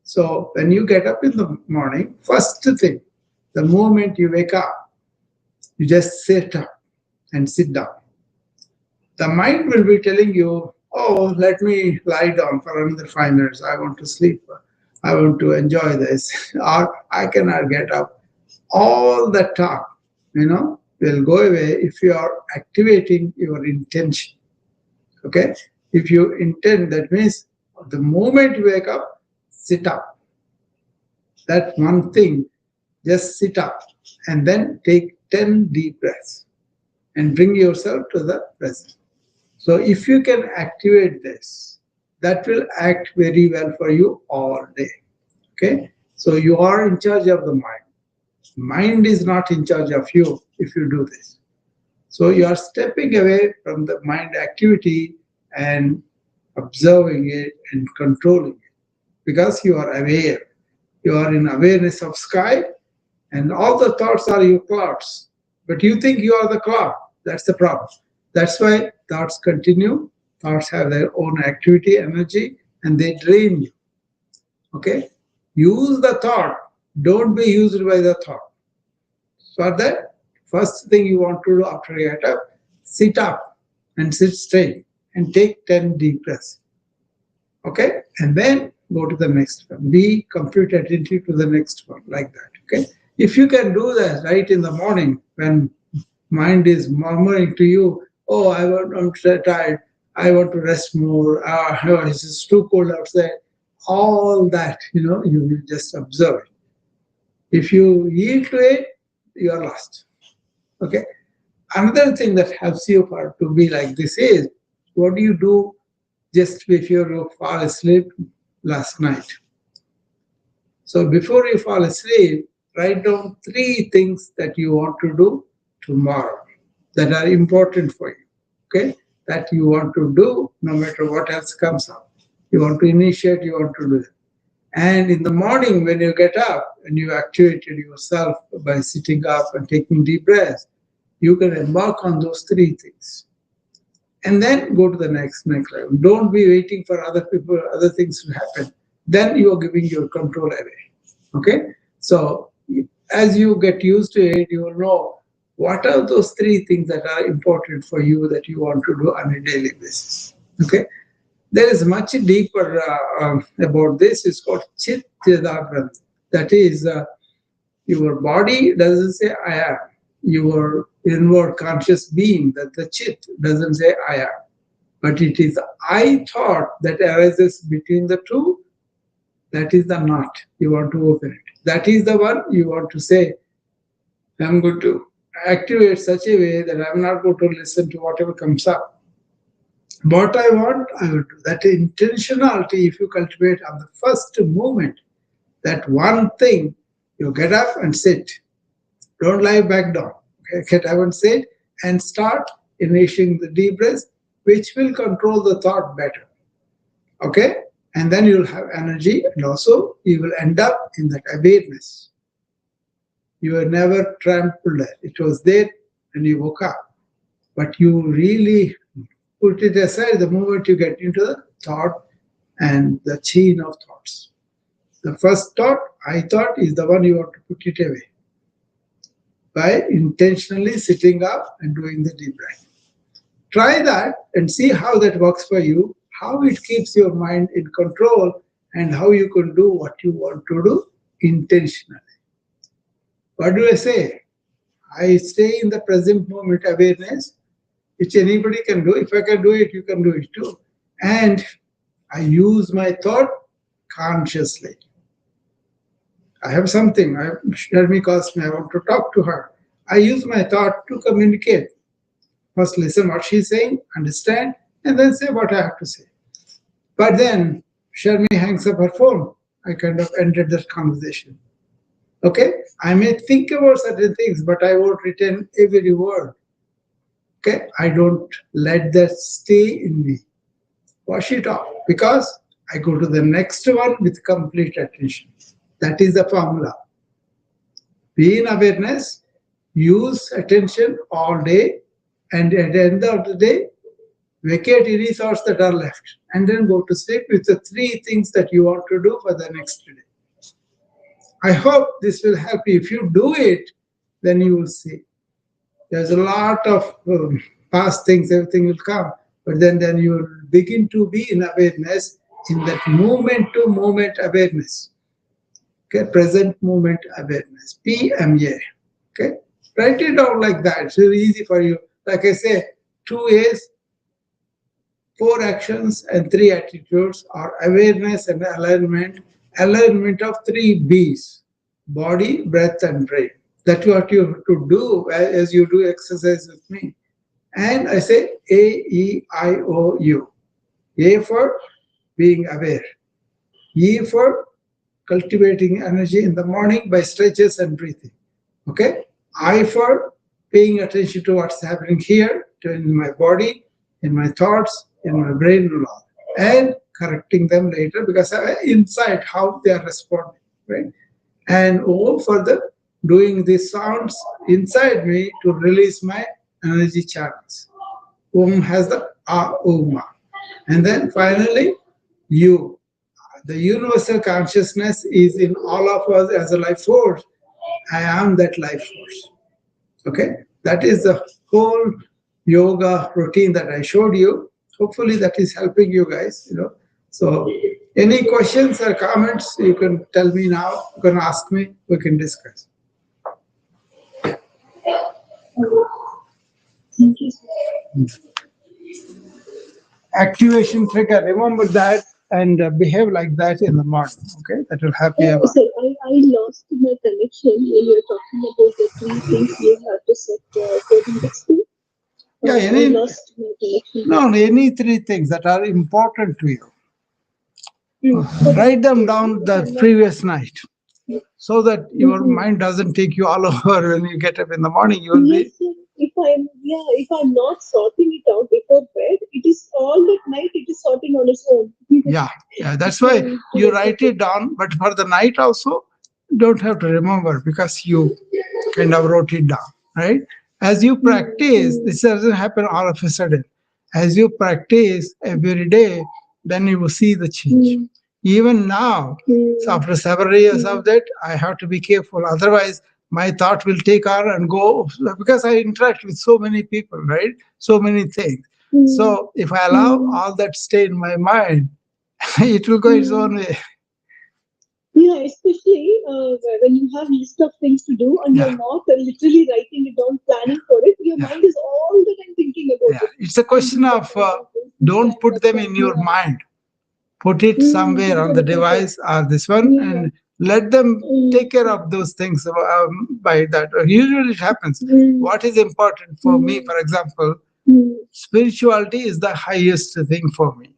So when you get up in the morning, first thing, the moment you wake up, you just sit up and sit down. The mind will be telling you, oh, let me lie down for another 5 minutes. I want to sleep. I want to enjoy this. Or I cannot get up. All that talk, will go away if you are activating your intention. Okay? If you intend, that means the moment you wake up, sit up. That one thing, just sit up and then take 10 deep breaths and bring yourself to the present. So if you can activate this, that will act very well for you all day. Okay? So you are in charge of the mind. Mind is not in charge of you if you do this. So you are stepping away from the mind activity and observing it and controlling it because you are aware. You are in awareness of sky and all the thoughts are your clouds. But you think you are the cloud. That's the problem. That's why thoughts continue. Thoughts have their own activity, energy, and they drain you. Okay? Use the thought. Don't be used by the thought. For that, first thing you want to do after you get up and sit straight and take 10 deep breaths. Okay? And then go to the next one. Be complete attentive to the next one, like that. Okay? If you can do that right in the morning when mind is murmuring to you, oh, I'm tired, I want to rest more, it's too cold outside, all that, you will just observe it. If you yield to it, you are lost. Okay? Another thing that helps you to be like this is, what do you do just before you fall asleep last night? So before you fall asleep, write down 3 things that you want to do tomorrow that are important for you. Okay? That you want to do no matter what else comes up. You want to initiate, you want to do it. And in the morning when you get up and you activated yourself by sitting up and taking deep breaths, you can embark on those 3 things. And then go to the next level. Don't be waiting for other things to happen. Then you are giving your control away. Okay? So as you get used to it, you will know what are those 3 things that are important for you that you want to do on a daily basis. Okay? There is much deeper about this. It's called Chit Chidabrahma. That is, your body doesn't say I am. Your inward conscious being, that the Chit doesn't say I am. But it is I thought that arises between the two. That is the knot you want to open it. That is the one you want to say, I'm going to activate such a way that I'm not going to listen to whatever comes up. What I want, I will do. That intentionality, if you cultivate on the first moment, that one thing, you get up and sit. Don't lie back down. Okay? Get up and sit and start initiating the deep breath, which will control the thought better. Okay? And then you'll have energy and also you will end up in that awareness. You were never trampled there. It was there when you woke up. But you really put it aside the moment you get into the thought and the chain of thoughts. The first thought, I thought, is the one you want to put it away by intentionally sitting up and doing the deep breath. Try that and see how that works for you, how it keeps your mind in control, and how you can do what you want to do intentionally. What do I say? I stay in the present moment awareness, which anybody can do. If I can do it, you can do it too. And I use my thought consciously. I have something. Sharmi calls me. I want to talk to her. I use my thought to communicate. First, listen what she's saying, understand, and then say what I have to say. But then Sharmi hangs up her phone. I kind of ended that conversation. Okay? I may think about certain things, but I won't retain every word. Okay? I don't let that stay in me. Wash it off because I go to the next one with complete attention. That is the formula. Be in awareness, use attention all day, and at the end of the day, vacate any thoughts that are left, and then go to sleep with the three things that you want to do for the next day. I hope this will help you. If you do it, then you will see. There's a lot of past things, everything will come, but then you will begin to be in awareness, in that moment to moment awareness. Okay, present moment awareness, PMA. Okay, write it down like that. It's very easy for you. Like I say, 2 A's, 4 actions, and 3 attitudes are awareness and alignment. Alignment of 3 B's: body, breath, and brain. That's what you have to do as you do exercise with me. And I say AEIOU. A for being aware. E for cultivating energy in the morning by stretches and breathing. Okay? I for paying attention to what's happening here, in my body, in my thoughts, in my brain, and correcting them later because I insight how they are responding. Right? And O for the doing these sounds inside me to release my energy channels. Om has the Oma. And then finally, U. The universal consciousness is in all of us as a life force. I am that life force. Okay? That is the whole yoga routine that I showed you. Hopefully that is helping you guys. So any questions or comments, you can tell me now. You can ask me. We can discuss. Thank you. Activation trigger. Remember that and behave like that in the morning. Okay? That will help you. Sir, I lost my connection when you were talking about the 3 things you have to set for the next day. Yeah, I lost my connection. No, any 3 things that are important to you. Write them down the previous night so that your mind doesn't take you all over when you get up in the morning. You will be. Yes, sir. If I'm not sorting it out before bed, it is all that night it is sorting on its own. Yeah, that's why you write it down, but for the night also, don't have to remember because you kind of wrote it down, right? As you practice, this doesn't happen all of a sudden. As you practice every day, then you will see the change. Even now, so after several years of that, I have to be careful. Otherwise, my thought will take on and go because I interact with so many people, right? So many things. So if I allow all that stay in my mind, it will go its own way. Yeah, especially when you have list of things to do and you're not literally writing it down, planning for it, your mind is all the time thinking about it. It's a question of don't put them in your mind. Put it somewhere on the device or this one and let them take care of those things by that. Usually it happens. What is important for me, for example, spirituality is the highest thing for me.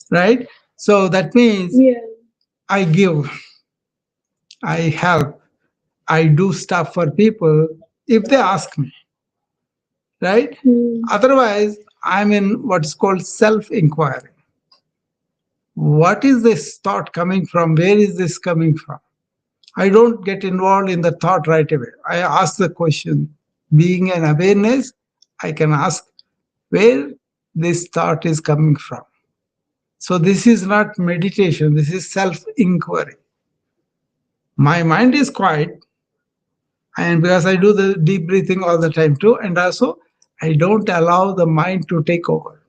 Right? So that means I give, I help, I do stuff for people if they ask me. Right? Otherwise, I'm in what's called self-inquiry. What is this thought coming from? Where is this coming from? I don't get involved in the thought right away. I ask the question. Being an awareness, I can ask where this thought is coming from. So this is not meditation, this is self-inquiry. My mind is quiet, and because I do the deep breathing all the time too, and also I don't allow the mind to take over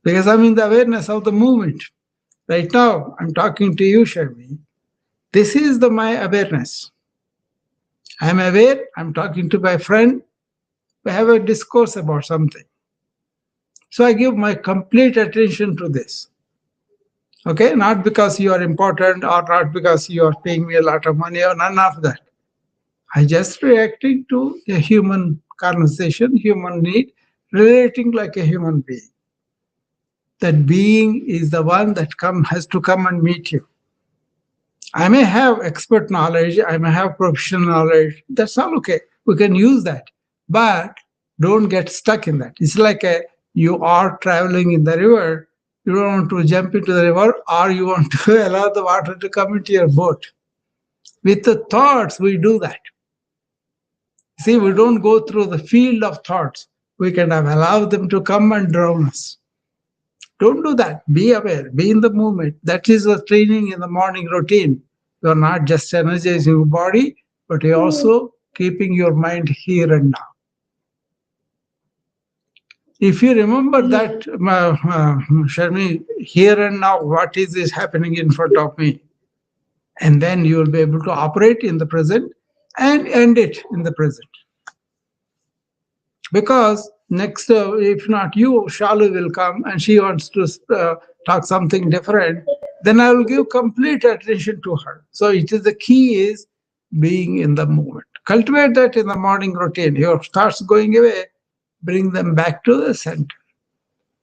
because I'm in the awareness of the movement. Right now, I'm talking to you, Sharmi. This is the my awareness. I'm aware, I'm talking to my friend, we have a discourse about something. So I give my complete attention to this. Okay, not because you are important or not because you are paying me a lot of money or none of that. I just reacting to a human conversation, human need, relating like a human being. That being is the one that has to come and meet you. I may have expert knowledge, I may have professional knowledge. That's all okay. We can use that. But don't get stuck in that. It's like you are traveling in the river. You don't want to jump into the river or you want to allow the water to come into your boat. With the thoughts, we do that. See, we don't go through the field of thoughts. We can have allowed them to come and drown us. Don't do that. Be aware. Be in the moment. That is the training in the morning routine. You're not just energizing your body, but you're also keeping your mind here and now. If you remember that, Sharmi, here and now, what is happening in front of me? And then you will be able to operate in the present and end it in the present. Because next, if not you, Shalu will come and she wants to talk something different, then I will give complete attention to her. So it is the key is being in the moment. Cultivate that in the morning routine. Your thoughts going away, bring them back to the center.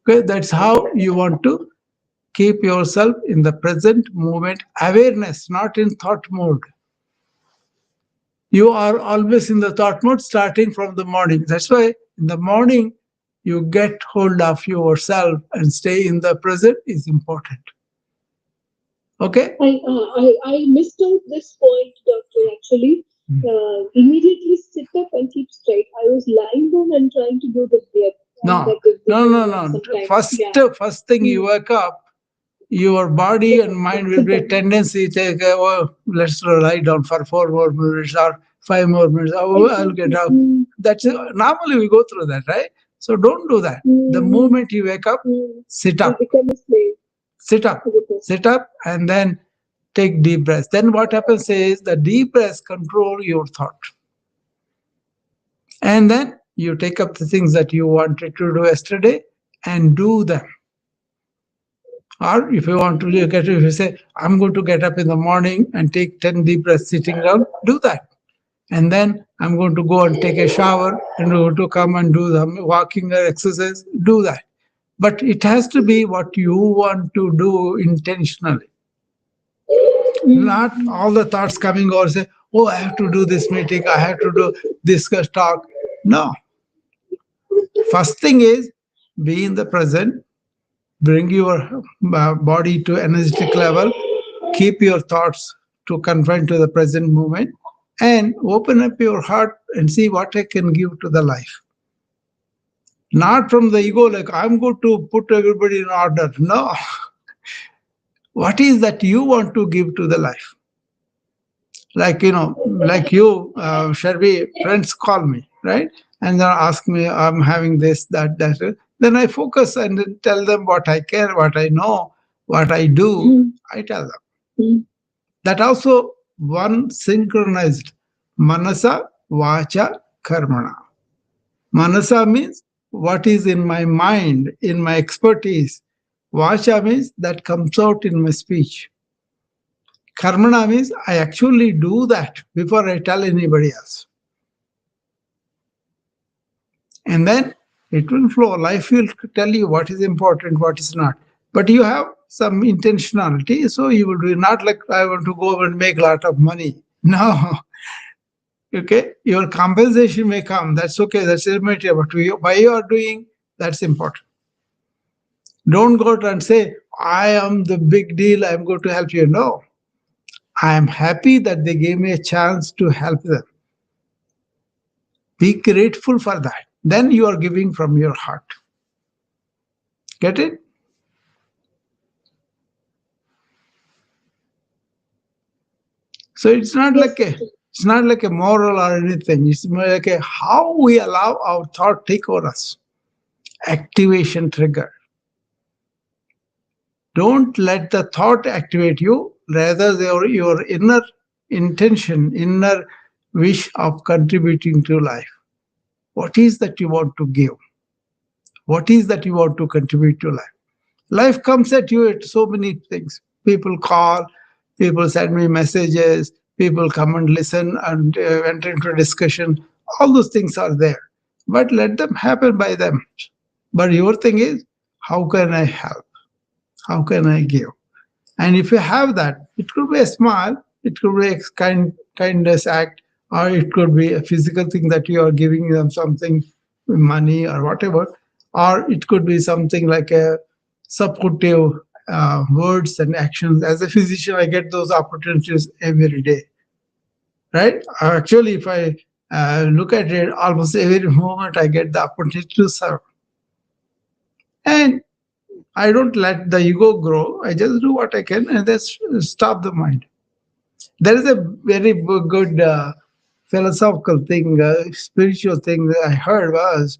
Okay, that's how you want to keep yourself in the present moment, awareness, not in thought mode. You are always in the thought mode starting from the morning. That's why in the morning, you get hold of yourself and stay in the present is important. Okay? I missed out this point, doctor. Actually, immediately sit up and keep straight. I was lying down and trying to do the breath. No. First thing you wake up, your body and mind will be tendency to go, oh, let's lie down for 4 more minutes or 5 more minutes. Oh, I'll get up. That's normally we go through that, right? So don't do that. The moment you wake up, sit up. Become a slave. Sit up, and then take deep breaths. Then what happens is the deep breaths control your thought. And then you take up the things that you wanted to do yesterday and do them. Or if you want to if you say, I'm going to get up in the morning and take 10 deep breaths sitting down, do that. And then I'm going to go and take a shower and going to come and do the walking or exercise, do that. But it has to be what you want to do intentionally. Not all the thoughts coming or say, oh, I have to do this meeting, I have to do this talk. No. First thing is be in the present, bring your body to energetic level, keep your thoughts to confine to the present moment, and open up your heart and see what I can give to the life. Not from the ego, like I'm going to put everybody in order. No. What is that you want to give to the life? Like, like you, Sharvi, friends call me, right? And they ask me, I'm having this, that. Then I focus and tell them what I care, what I know, what I do. I tell them. That also one synchronized manasa, vacha, karmana. Manasa means what is in my mind, in my expertise. Vacha means that comes out in my speech. Karmana means I actually do that before I tell anybody else. And then it will flow. Life will tell you what is important, what is not. But you have some intentionality, so you will do it. Not like I want to go and make a lot of money. No. Okay, your compensation may come. That's okay. That's immaterial. But why you are doing, that's important. Don't go and say, I am the big deal. I'm going to help you. No. I am happy that they gave me a chance to help them. Be grateful for that. Then you are giving from your heart. Get it? So Yes. it's not like a moral or anything. It's more like a how we allow our thought take over us. Activation trigger. Don't let the thought activate you. Rather, your inner intention, inner wish of contributing to life. What is that you want to give? What is that you want to contribute to life? Life comes at you at so many things. People call, people send me messages, people come and listen and enter into a discussion. All those things are there. But let them happen by them. But your thing is, how can I help? How can I give? And if you have that, it could be a smile, it could be a kindness act, or it could be a physical thing that you are giving them something, money or whatever, or it could be something like a supportive words and actions. As a physician, I get those opportunities every day, right? Actually, if I look at it, almost every moment I get the opportunity to serve. And I don't let the ego grow. I just do what I can and just stop the mind. There is a very good philosophical thing, spiritual thing that I heard was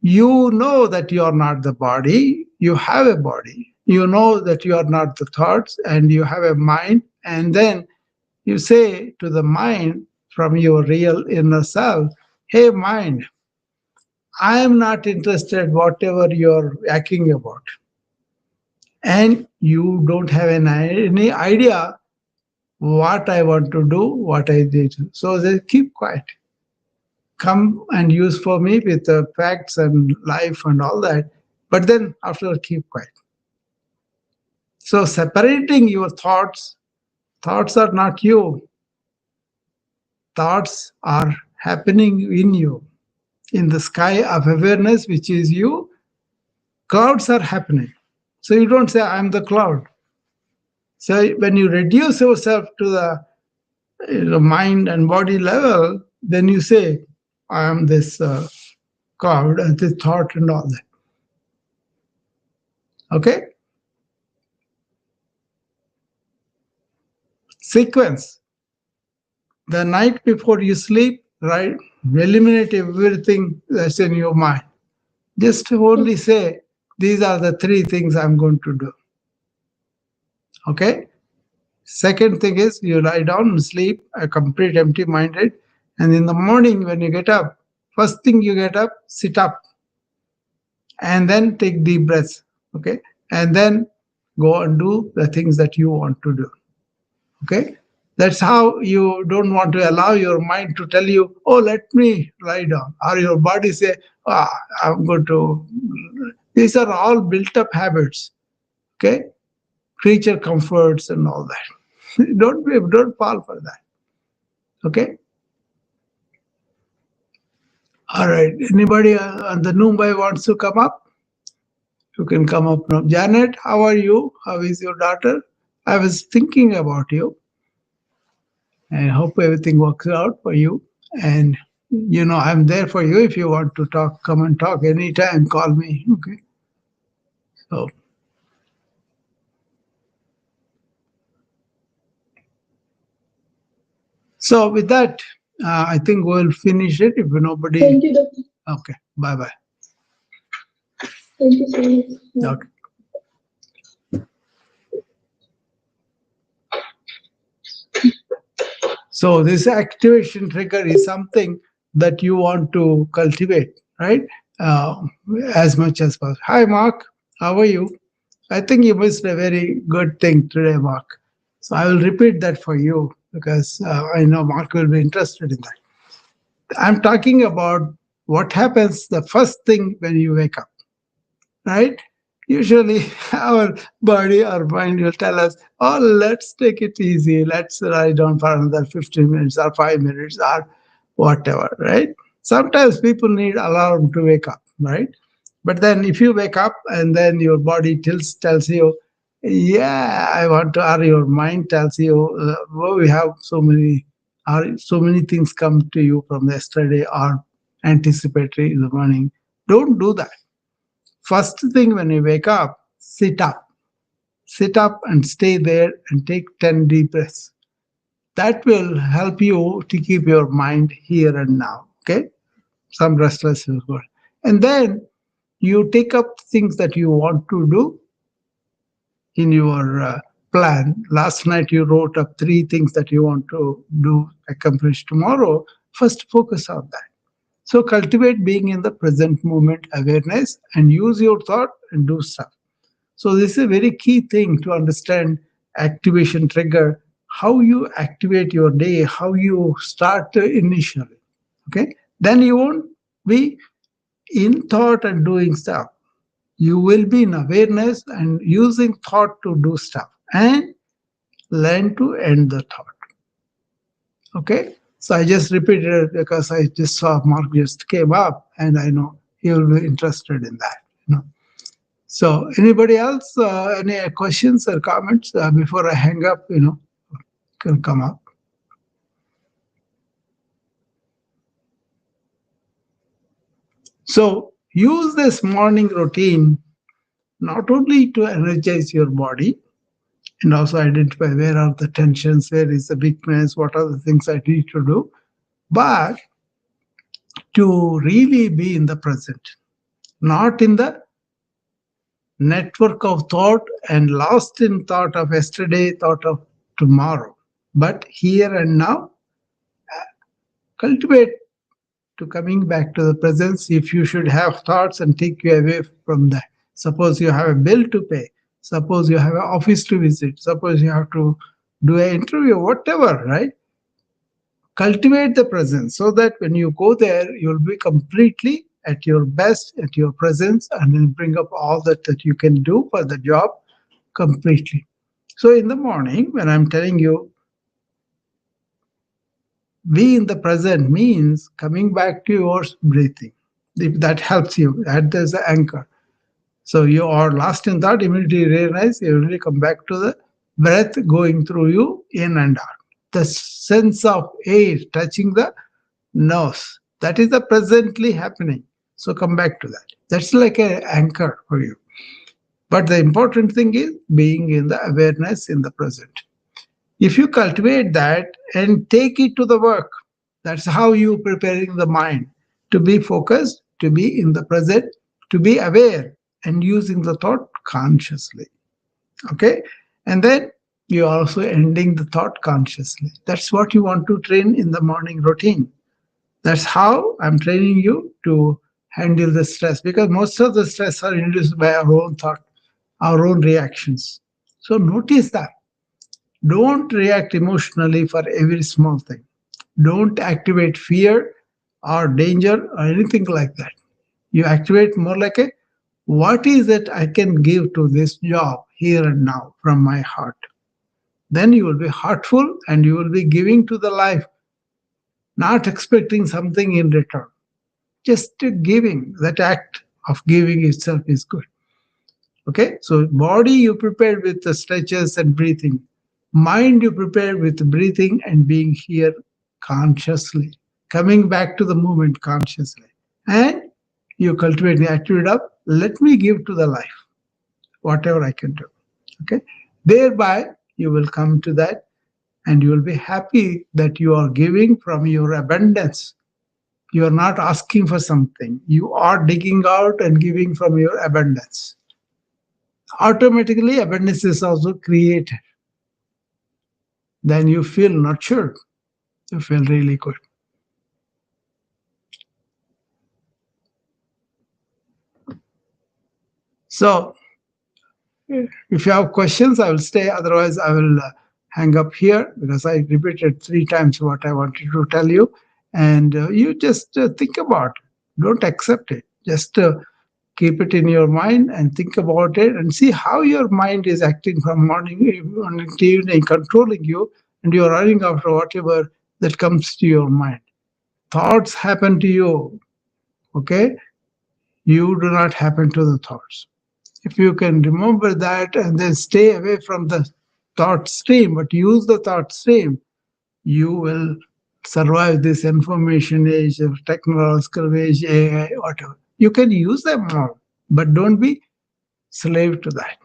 you know that you are not the body, you have a body. You know that you are not the thoughts and you have a mind. And then you say to the mind from your real inner self, hey, mind, I am not interested whatever you're acting about. And you don't have any idea what I want to do, what I did. So they keep quiet. Come and use for me with the facts and life and all that. But then after keep quiet. So separating your thoughts are not you. Thoughts are happening in you. In the sky of awareness, which is you, clouds are happening. So you don't say, I'm the cloud. So when you reduce yourself to the mind and body level, then you say, I am this cloud and this thought and all that. Okay? Sequence. The night before you sleep, right? Eliminate everything that's in your mind. Just only say, these are the three things I'm going to do. Okay? Second thing is you lie down and sleep, a complete empty minded. And in the morning, when you get up, first thing you get up, sit up and then take deep breaths. Okay? And then go and do the things that you want to do. Okay? That's how you don't want to allow your mind to tell you, oh, let me lie down. Or your body say, ah, I'm going to. These are all built up habits. Okay? Creature comforts and all that. Don't fall for that. Okay? All right. Anybody on the Mumbai wants to come up? You can come up now. Janet, how are you? How is your daughter? I was thinking about you. I hope everything works out for you. And I'm there for you. If you want to talk, come and talk anytime. Call me. Okay. So, with that, I think we'll finish it. If nobody, Thank you, Doctor. okay. Bye bye. Thank you so much. Okay. So this activation trigger is something that you want to cultivate, right? Uh, as much as possible. Hi, Mark. How are you? I think you missed a very good thing today, Mark. So I will repeat that for you because I know Mark will be interested in that. I'm talking about what happens the first thing when you wake up, right? Usually our body or mind will tell us, oh, let's take it easy. Let's lie down for another 15 minutes or 5 minutes or whatever, right? Sometimes people need alarm to wake up, right? But then if you wake up and then your body tells you, Yeah, I want to, or your mind tells you, oh, we have so many, or so many things come to you from yesterday or anticipatory in the morning. Don't do that. First thing when you wake up, sit up and stay there and take 10 deep breaths. That will help you to keep your mind here and now. Okay. Some restless is good. And then you take up things that you want to do in your plan. Last night you wrote up three things that you want to do, accomplish tomorrow. First, focus on that. So cultivate being in the present moment awareness and use your thought and do stuff. So this is a very key thing to understand activation trigger, how you activate your day, how you start initially. Okay. Then you won't be in thought and doing stuff. You will be in awareness and using thought to do stuff and learn to end the thought. Okay. So I just repeated it because I just saw Mark just came up and I know he will be interested in that. So anybody else, any questions or comments before I hang up, can come up. So use this morning routine not only to energize your body, and also identify where are the tensions, where is the weakness, what are the things I need to do, but to really be in the present, not in the network of thought and lost in thought of yesterday, thought of tomorrow, but here and now. Cultivate to coming back to the presence. If you should have thoughts and take you away from that, suppose you have a bill to pay, suppose you have an office to visit, suppose you have to do an interview, whatever, right? Cultivate the presence so that when you go there, you'll be completely at your best, at your presence, and then bring up all that you can do for the job completely. So in the morning, when I'm telling you, be in the present means coming back to your breathing. If that helps you, that is the anchor. So you are lost in thought, immediately realize, you immediately come back to the breath going through you in and out. The sense of air touching the nose, that is the presently happening. So come back to that. That's like an anchor for you. But the important thing is being in the awareness in the present. If you cultivate that and take it to the work, that's how you preparing the mind to be focused, to be in the present, to be aware and using the thought consciously. Okay. And then you're also ending the thought consciously. That's what you want to train in the morning routine. That's how I'm training you to handle the stress, because most of the stress are induced by our own thought, our own reactions. So notice that. Don't react emotionally for every small thing. Don't activate fear or danger or anything like that. You activate more like a what is it I can give to this job here and now from my heart. Then you will be heartful and you will be giving to the life, not expecting something in return. Just giving, that act of giving itself is good. Okay, so body you prepare with the stretches and breathing. Mind you prepare with breathing and being here consciously, coming back to the moment consciously. And you cultivate the attitude of let me give to the life whatever I can do. Okay, thereby you will come to that and you will be happy that you are giving from your abundance. You are not asking for something, you are digging out and giving from your abundance. Automatically abundance is also created. Then you feel nurtured, you feel really good. So if you have questions, I will stay, otherwise I will hang up here because I repeated three times what I wanted to tell you. And you just think about it, don't accept it, just keep it in your mind and think about it and see how your mind is acting from morning to evening, controlling you, and you're running after whatever that comes to your mind. Thoughts happen to you, okay? You do not happen to the thoughts. If you can remember that and then stay away from the thought stream, but use the thought stream, you will survive this information age of technological age, AI, whatever. You can use them all, but don't be slave to that.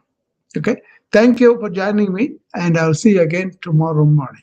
Okay. Thank you for joining me, and I'll see you again tomorrow morning.